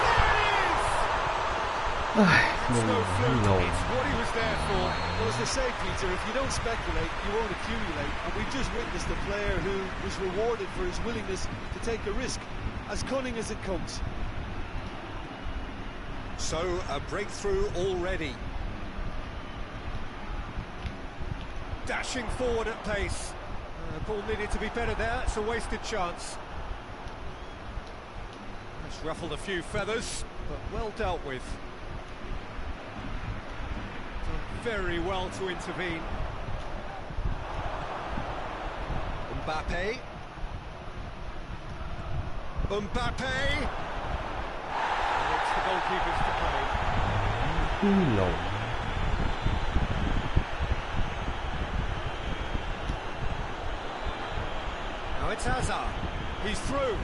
There it is! It's no fluke, it's what he was there for. Well, as they say, Peter, if you don't speculate, you won't accumulate. And we've just witnessed a player who was rewarded for his willingness to take a risk, as cunning as it comes. So, a breakthrough already. Dashing forward at pace. Ball needed to be better there, it's a wasted chance. That's ruffled a few feathers, but well dealt with. Done very well to intervene. Mbappe. Mbappe! And it's the goalkeepers to play. Now it's Hazard. He's through.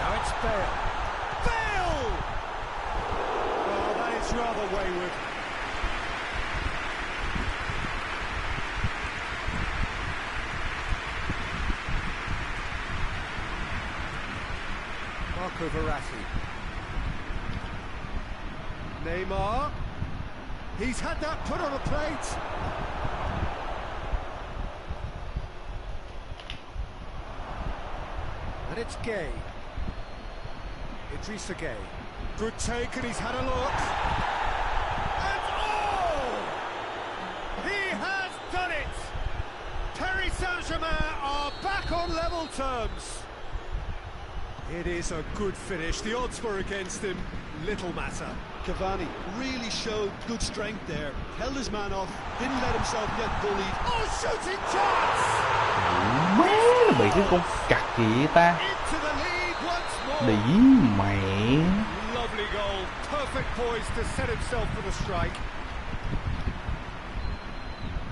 Now it's Bale. Bale! Oh, that is rather wayward. Marco Verratti. Neymar. He's had that put on a plate. And it's Gay. Idrissa Gay. Good take, and he's had a look. And oh! He has done it! Paris Saint-Germain are back on level terms. It is a good finish. The odds were against him. Little matter. Cavani really showed good strength there. Held his man off, didn't let himself get bullied. Oh, shooting chance! Má bị cái con cặc gì vậy ta? Into the lead once more. Đĩ mẹ. Lovely goal. Perfect poise to set himself for the strike.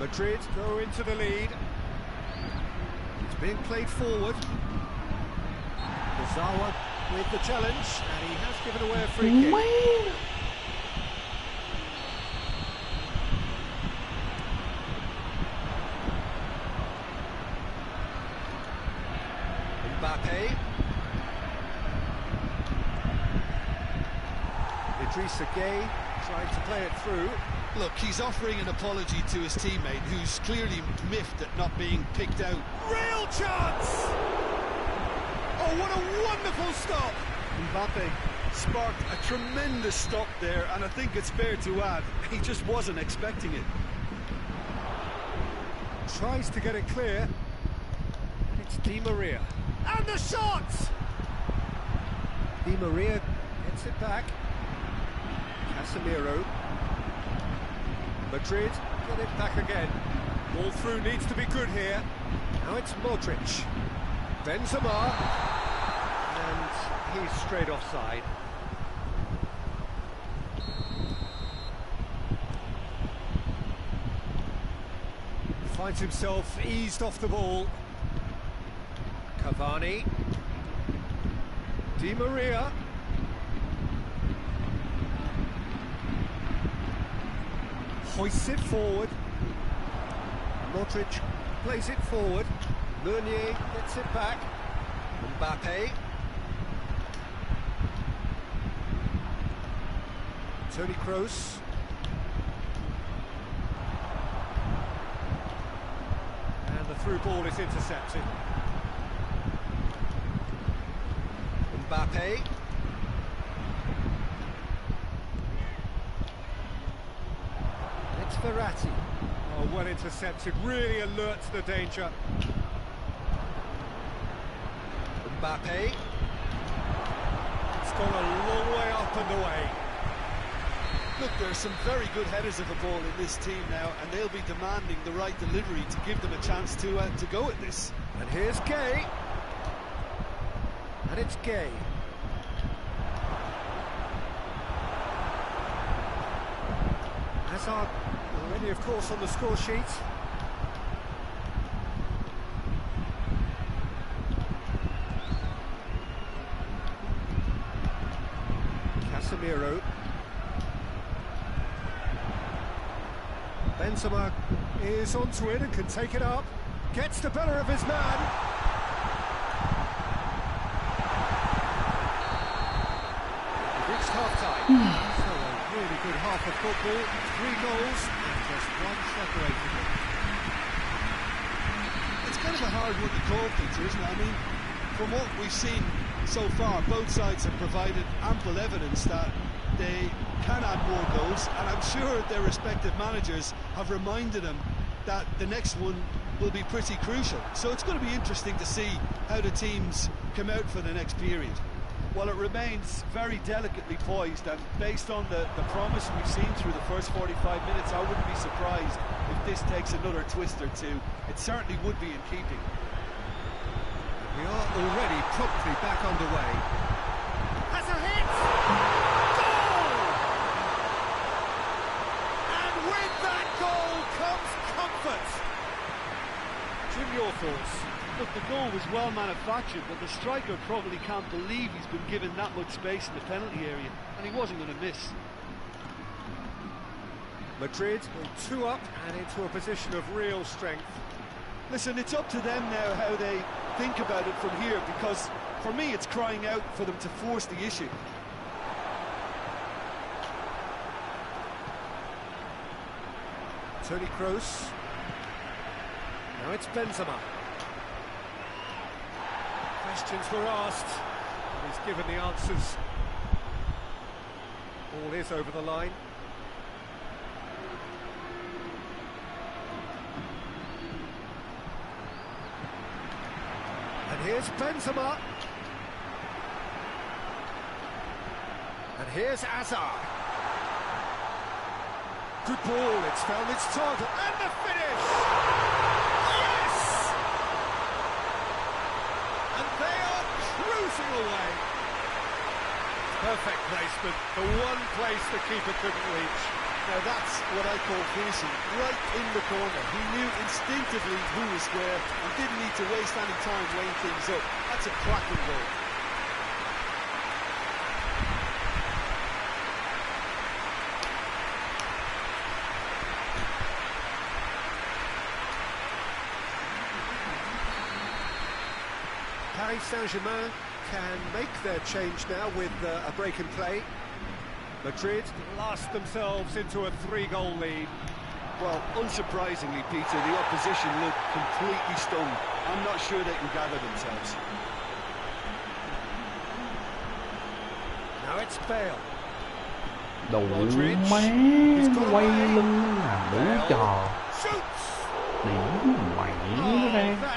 Madrid go into the lead. It's being played forward. Kuzawa with the challenge, and he has given away a free kick. Mbappe. Idrissa Gay tried to play it through. Look, he's offering an apology to his teammate, who's clearly miffed at not being picked out. Real chance! Oh, what a wonderful stop! Mbappe sparked a tremendous stop there, and I think it's fair to add, he just wasn't expecting it. Tries to get it clear. It's Di Maria. And the shot! Di Maria gets it back. Casemiro. Madrid get it back again. Ball through needs to be good here. Now it's Modric. Benzema. And he's straight offside. Finds himself eased off the ball. Cavani. Di Maria. Hoists it forward. Modric plays it forward. Meunier gets it back. Mbappe. Toni Kroos. And the through ball is intercepted. Mbappe. It's Verratti. Oh, well intercepted, really alert to the danger. Mbappe. It's gone a long way up and away. Look, there's some very good headers of the ball in this team now, and they'll be demanding the right delivery to give them a chance to go at this. And here's Gay. And it's Gay. Hazard already, of course, on the score sheet. Casemiro. Benzema is onto it and can take it up. Gets the better of his man. We've reached half-time. So a really good half of football. 3 goals and just one separating them. It's kind of a hard one to call, Peter, isn't it? I mean, from what we've seen so far, both sides have provided ample evidence that they can add more goals, and I'm sure their respective managers have reminded them that the next one will be pretty crucial. So it's going to be interesting to see how the teams come out for the next period. Well, it remains very delicately poised, and based on the promise we've seen through the first 45 minutes, I wouldn't be surprised if this takes another twist or two. It certainly would be in keeping. We are already promptly back underway. Has a hit! Goal! And with that goal comes comfort. Jim, your thoughts? Look, the goal was well manufactured, but the striker probably can't believe he's been given that much space in the penalty area, and he wasn't going to miss. Madrid go 2 up and into a position of real strength. Listen, it's up to them now how they think about it from here, because for me it's crying out for them to force the issue. Toni Kroos. Now it's Benzema. Questions were asked, and he's given the answers. Ball is over the line. And here's Benzema. And here's Hazard. Good ball, it's found its target. And the finish! Yes! And they are cruising away. Perfect placement, the one place the keeper couldn't reach. Now that's what I call finishing, right in the corner. He knew instinctively who was square and didn't need to waste any time weighing things up. That's a cracking goal. Paris Saint-Germain can make their change now with a break in play. Madrid blast themselves into a 3-goal lead. Well, unsurprisingly, Peter, the opposition look completely stunned. I'm not sure they can gather themselves. Now it's Bale. Đủ má, quay lưng là đủ trò. Điểm mày nó ra.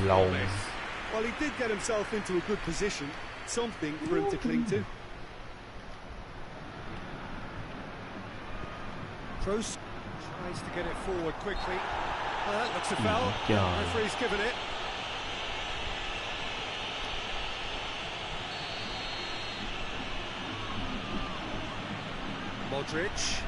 Lồn. Well, he did get himself into a good position, something for him to cling to. Kroos tries to get it forward quickly. That looks a foul. Referee's given it. Modric.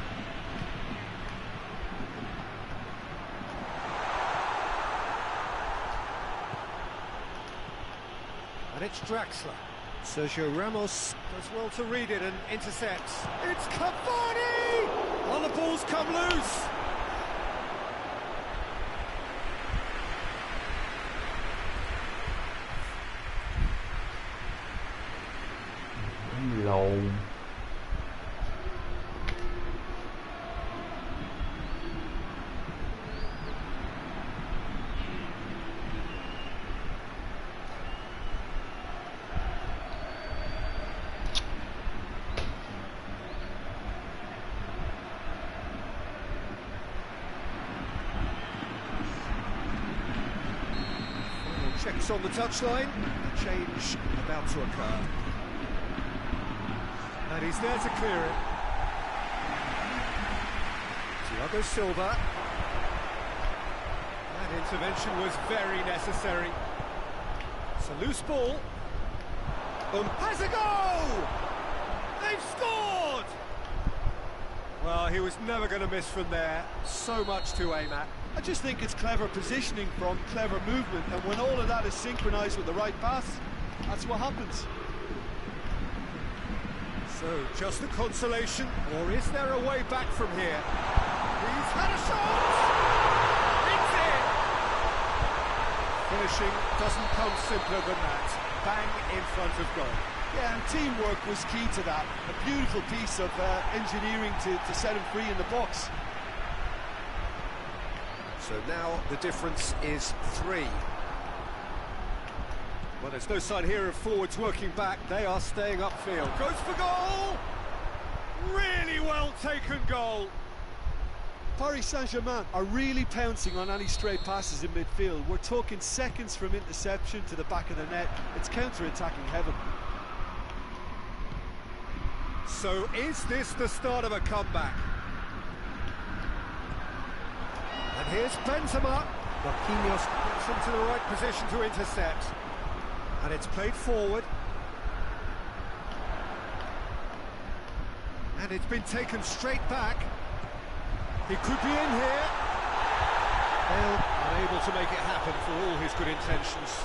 It's Draxler. Sergio Ramos does well to read it and intercepts. It's Cavani! Oh, the ball's come loose. Lộn. Checks on the touchline. A change about to occur. And he's there to clear it. Thiago Silva. That intervention was very necessary. It's a loose ball. Has a goal! They've scored! Well, he was never going to miss from there. So much to aim at. I just think it's clever positioning from clever movement, and when all of that is synchronised with the right pass, that's what happens. So, just a consolation, or is there a way back from here? He's had a shot! It's in! Finishing doesn't come simpler than that. Bang in front of goal. Yeah, and teamwork was key to that. A beautiful piece of engineering to set him free in the box. So now the difference is 3. Well, there's no sign here of forwards working back. They are staying upfield. Goes for goal! Really well taken goal. Paris Saint-Germain are really pouncing on any stray passes in midfield. We're talking seconds from interception to the back of the net. It's counter-attacking heaven. So is this the start of a comeback? And here's Benzema. Marquinhos gets into the right position to intercept. And it's played forward. And it's been taken straight back. He could be in here. Bale unable to make it happen for all his good intentions.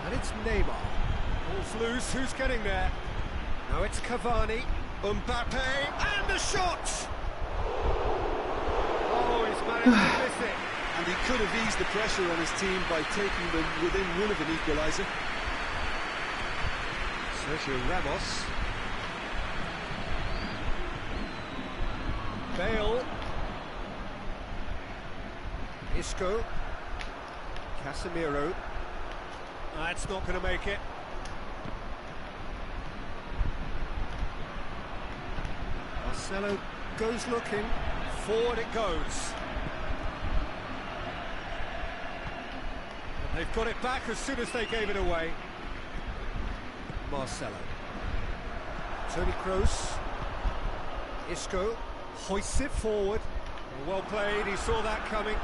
And it's Neymar. Ball's loose, who's getting there? Now it's Cavani, Mbappe, and the shot! Oh, he's managed to miss it. And he could have eased the pressure on his team by taking them within one of an equaliser. Sergio Ramos. Bale. Isco. Casemiro. That's not going to make it. Marcelo goes looking. Forward it goes. And they've got it back as soon as they gave it away. Marcelo. Toni Kroos. Isco hoists it forward. Well played, he saw that coming.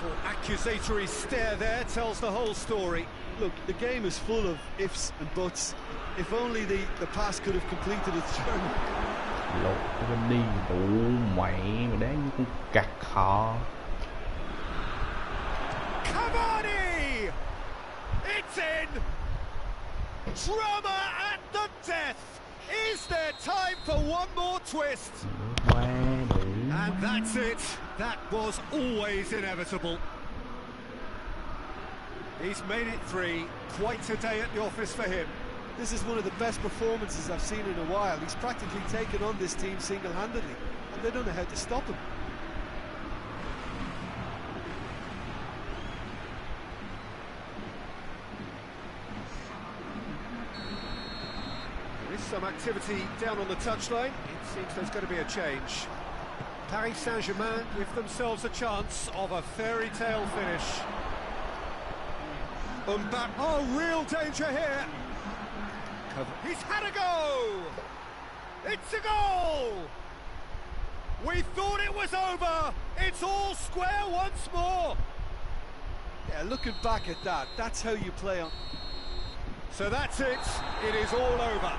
The accusatory stare there tells the whole story. Look, the game is full of ifs and buts. If only the pass could have completed its journey. Lột cái đi đủ mẹ mà đáng như con cặc họ. Cavani! It's in! Drama at the death! Is there time for one more twist? And that's it. That was always inevitable. He's made it 3. Quite a day at the office for him. This is one of the best performances I've seen in a while. He's practically taken on this team single-handedly, and they don't know how to stop him. There is some activity down on the touchline. It seems there's going to be a change. Paris Saint-Germain give themselves a chance of a fairy tale finish. Mbappe, oh, real danger here. He's had a go! It's a goal! We thought it was over. It's all square once more. Yeah, looking back at that, that's how you play on. So that's it. It is all over.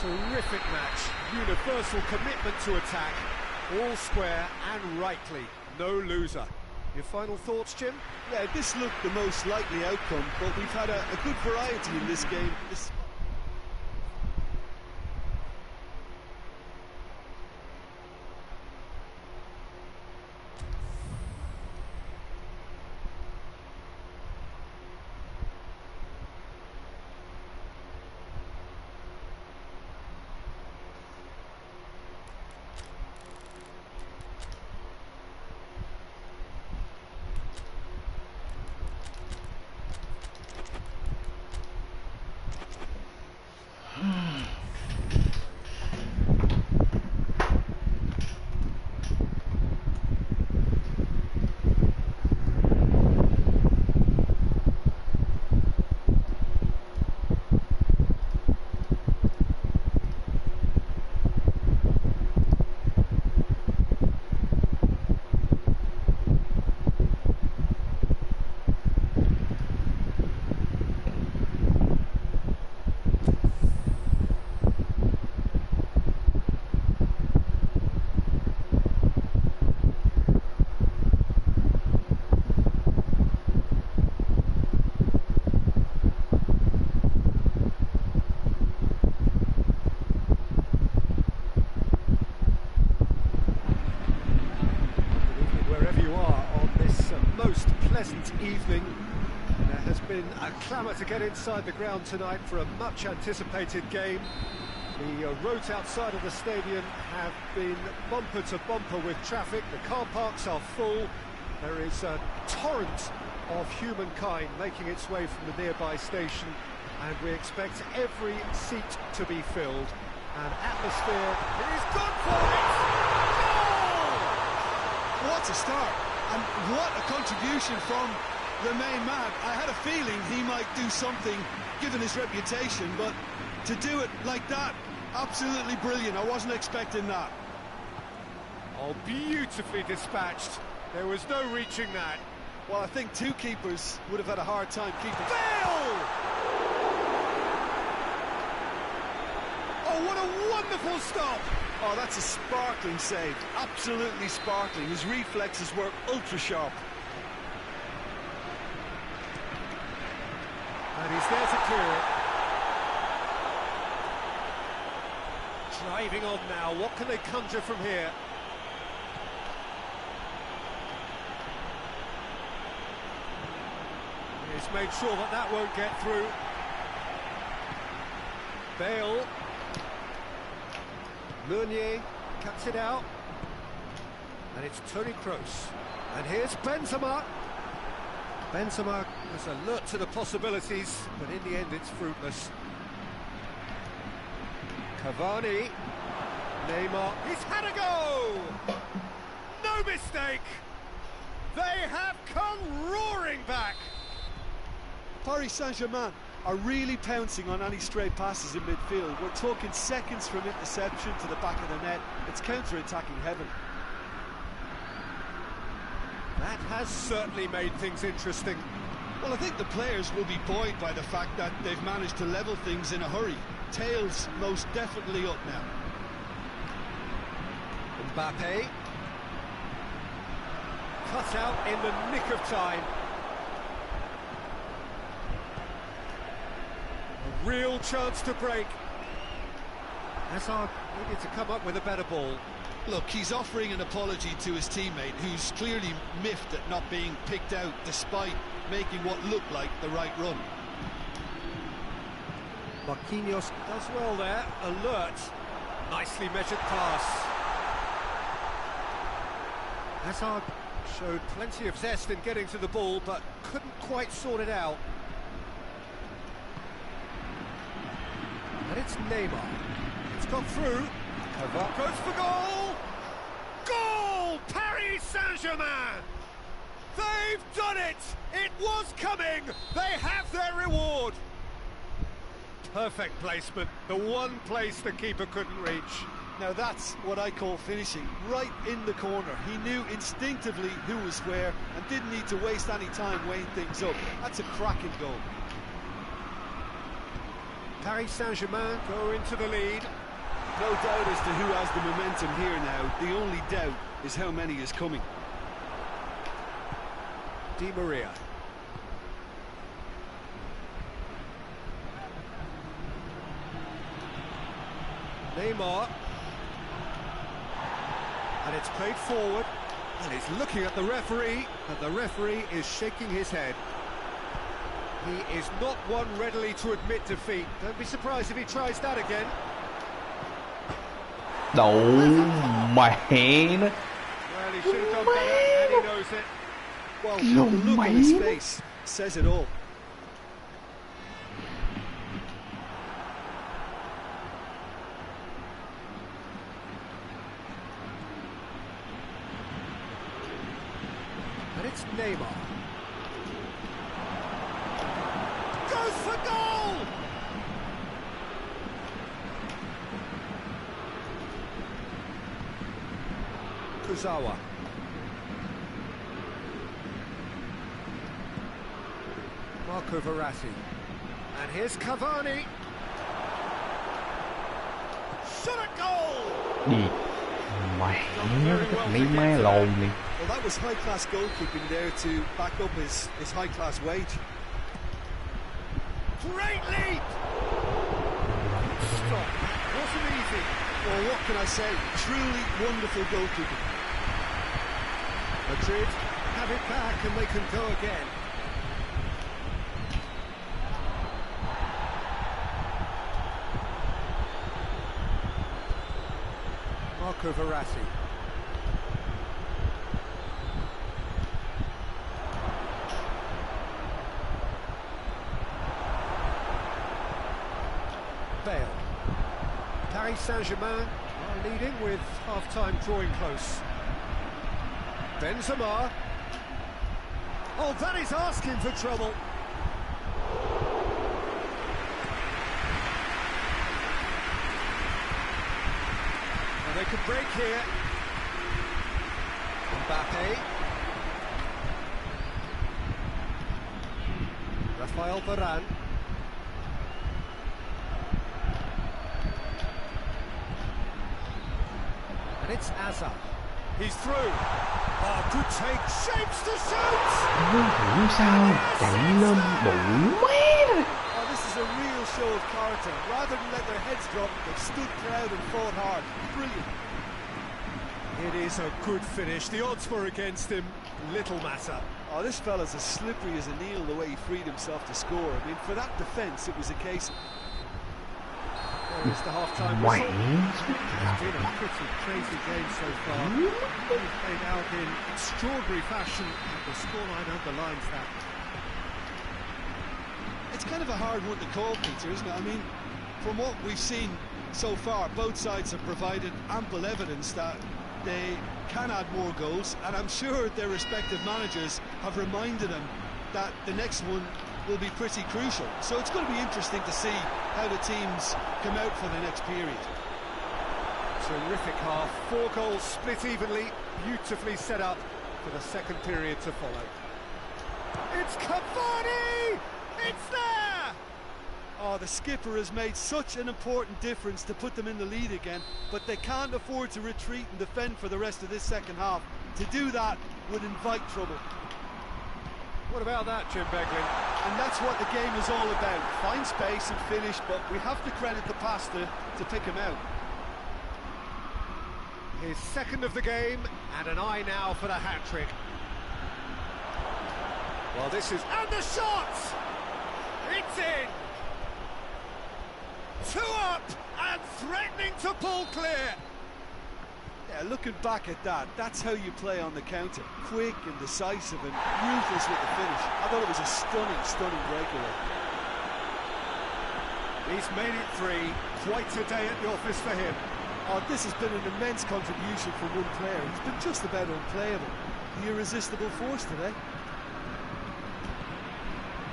Terrific match. Universal commitment to attack. All square and rightly, no loser. Your final thoughts, Jim? Yeah, this looked the most likely outcome, but we've had a good variety in this game. Evening. There has been a clamour to get inside the ground tonight for a much anticipated game. The roads outside of the stadium have been bumper to bumper with traffic. The car parks are full. There is a torrent of humankind making its way from the nearby station, and we expect every seat to be filled. And atmosphere is good for it! Goal! What a start! And what a contribution from the main man. I had a feeling he might do something, given his reputation, but to do it like that, absolutely brilliant. I wasn't expecting that. Oh, beautifully dispatched. There was no reaching that. Well, I think two keepers would have had a hard time keeping. Bale! Oh, what a wonderful stop! Oh, that's a sparkling save. Absolutely sparkling. His reflexes were ultra sharp. And he's there to clear it. Driving on now. What can they conjure from here? He's made sure that that won't get through. Bale. Meunier cuts it out, and it's Toni Kroos. And here's Benzema. Benzema was alert to the possibilities, but in the end it's fruitless. Cavani. Neymar. He's had a go! No mistake! They have come roaring back! Paris Saint-Germain are really pouncing on any stray passes in midfield. We're talking seconds from interception to the back of the net. It's counter-attacking heaven. That has certainly made things interesting. Well, I think the players will be buoyed by the fact that they've managed to level things in a hurry. Tails most definitely up now. Mbappe. Cut out in the nick of time. A real chance to break. Hazard needed to come up with a better ball. Look, he's offering an apology to his teammate, who's clearly miffed at not being picked out despite making what looked like the right run. Marquinhos does well there, alert. Nicely measured pass. Hazard showed plenty of zest in getting to the ball, but couldn't quite sort it out. And it's Neymar. It's gone through. Goes for goal! Goal! Paris Saint-Germain! They've done it! It was coming! They have their reward! Perfect placement, the one place the keeper couldn't reach. Now that's what I call finishing, right in the corner. He knew instinctively who was where and didn't need to waste any time weighing things up. That's a cracking goal. Paris Saint-Germain go into the lead. No doubt as to who has the momentum here now. The only doubt is how many is coming. Di Maria. Neymar. And it's played forward. And he's looking at the referee. And the referee is shaking his head. He is not one readily to admit defeat. Don't be surprised if he tries that again. Đậu mẹ nó. Well, he should have done better, and he knows it. Well, the look on his face says it all. And it's Neymar. Goes for goal! Kuzawa. Marco Verratti. And here's Cavani. Shot at goal! Gì? Mẹ nó chắc ní má lồn đi. Well, that was high-class goalkeeping there to back up his high-class wage. Great leap! Stop. Wasn't easy. Well, what can I say? Truly wonderful goalkeeping. Madrid have it back and they can go again. Marco Verratti. Bale. Paris Saint-Germain are leading with half-time drawing close. Benzema. Oh, that is asking for trouble. Well, they could break here. Mbappe. Rafael Varane. And it's Hazard. He's through. Oh, good take. Shapes to shoot! Không sao, chạy lên đủ mé rồi. Oh, this is a real show of character. Rather than let their heads drop, they've stood proud and fought hard. Brilliant. It is a good finish. The odds were against him. Little matter. Oh, this fella's as slippery as an eel the way he freed himself to score. I mean, for that defence, it was a case... There is the half-time whistle. It's been a pretty crazy game so far. We've played out in extraordinary fashion, and the scoreline underlines that. It's kind of a hard one to call, Peter, isn't it? I mean, from what we've seen so far, both sides have provided ample evidence that they can add more goals, and I'm sure their respective managers have reminded them that the next one will be pretty crucial. So it's going to be interesting to see how the teams come out for the next period. Terrific half. 4 goals split evenly, beautifully set up for the second period to follow. It's Cavani! It's there! Oh, the skipper has made such an important difference to put them in the lead again, but they can't afford to retreat and defend for the rest of this second half. To do that would invite trouble. What about that, Jim Beglin? And that's what the game is all about. Find space and finish, but we have to credit the passer to pick him out. His second of the game, and an eye now for the hat-trick. Well, this is... And the shot! It's in! 2 up, and threatening to pull clear. Yeah, looking back at that, that's how you play on the counter. Quick and decisive and ruthless with the finish. I thought it was a stunning breakaway. He's made it 3. Quite a day at the office for him. Oh, this has been an immense contribution from one player. He's been just about unplayable. The irresistible force today.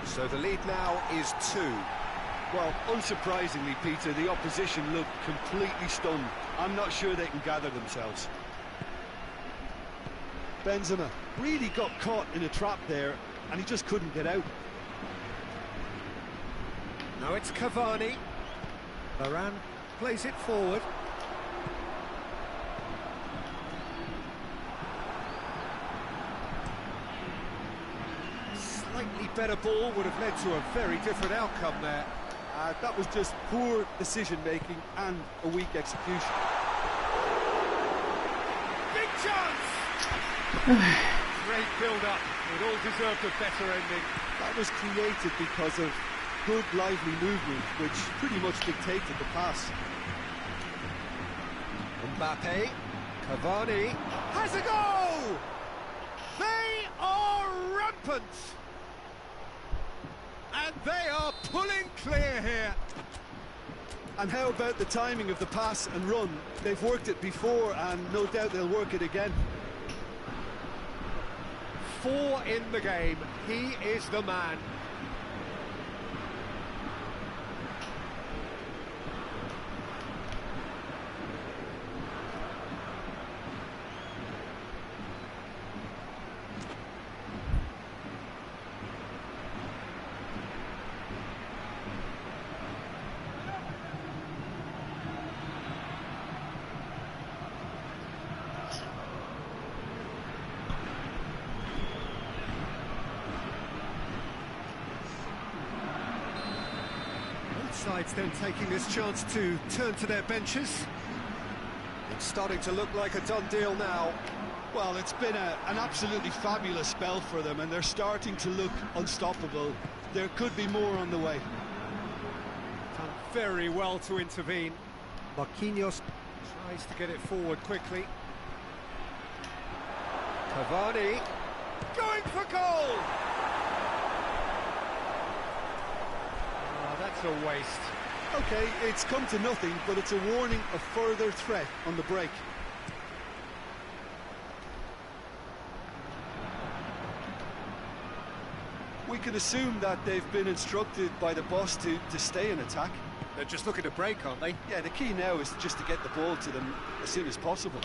So the lead now is 2. Well, unsurprisingly, Peter, the opposition look completely stunned. I'm not sure they can gather themselves. Benzema really got caught in a trap there, and he just couldn't get out. Now it's Cavani. Varane plays it forward. better ball would have led to a very different outcome there. That was just poor decision-making and a weak execution. Big chance! Great build-up. It all deserved a better ending. That was created because of good, lively movement, which pretty much dictated the pass. Mbappe, Cavani, has a go! They are rampant! And they are pulling clear here. And how about the timing of the pass and run? They've worked it before, and no doubt they'll work it again. 4 in the game. He is the man. Sides then taking this chance to turn to their benches. It's starting to look like a done deal now. Well, it's been an absolutely fabulous spell for them, and they're starting to look unstoppable. There could be more on the way. Done very well to intervene. Marquinhos tries to get it forward quickly. Cavani going for goal! That's a waste. Okay, it's come to nothing, but it's a warning of further threat on the break. We can assume that they've been instructed by the boss to stay in attack. They're just looking to break, aren't they? Yeah, the key now is just to get the ball to them as soon as possible.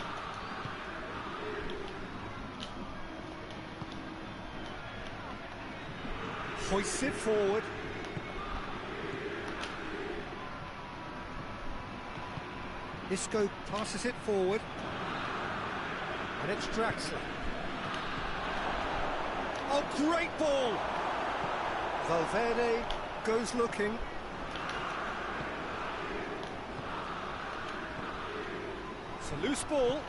Hoists it forward. Isco passes it forward. And it's Draxler. Oh, great ball! Valverde goes looking. It's a loose ball.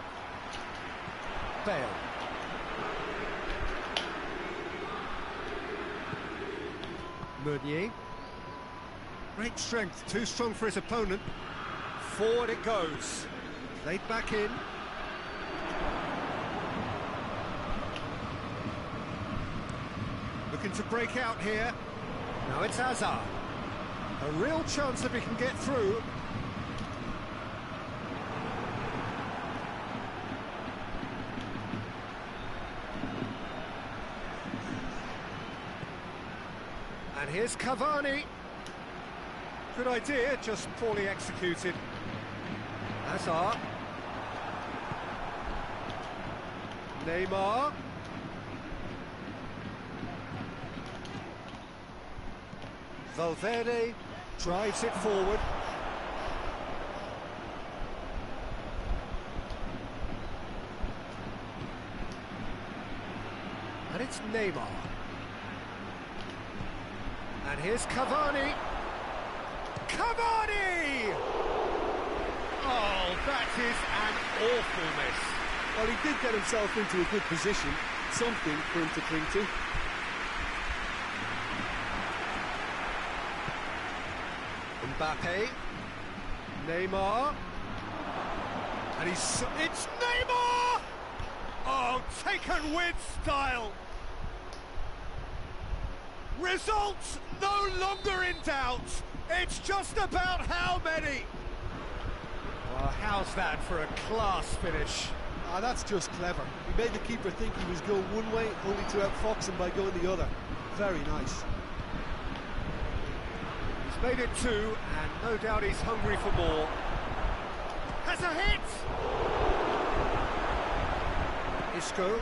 Bale. Meunier. Great strength, too strong for his opponent. Forward it goes. Played back in. Looking to break out here. Now it's Hazard. A real chance if he can get through. And here's Cavani. Good idea, just poorly executed. Hazard. Neymar. Valverde drives it forward. And it's Neymar. And here's Cavani. Cavani! Oh, that is an awful miss. Well, he did get himself into a good position, something for him to cling to. Mbappe, Neymar, and it's Neymar! Oh, taken with style. Results no longer in doubt. It's just about how many. Well, how's that for a class finish? Ah, that's just clever. He made the keeper think he was going one way, only to outfox him by going the other. Very nice. He's made it 2, and no doubt he's hungry for more. Has a hit! Isco.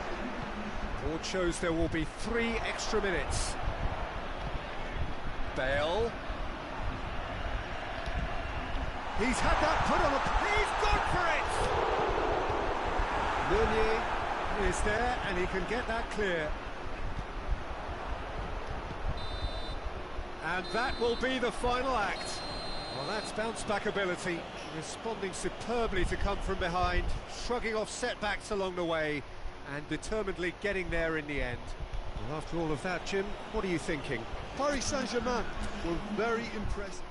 Board shows there will be 3 extra minutes. Bale. He's had that put on a... He's gone for it! Meunier is there, and he can get that clear. And that will be the final act. Well, that's bounce-back ability, responding superbly to come from behind, shrugging off setbacks along the way, and determinedly getting there in the end. Well, after all of that, Jim, what are you thinking? Paris Saint-Germain were very impressive.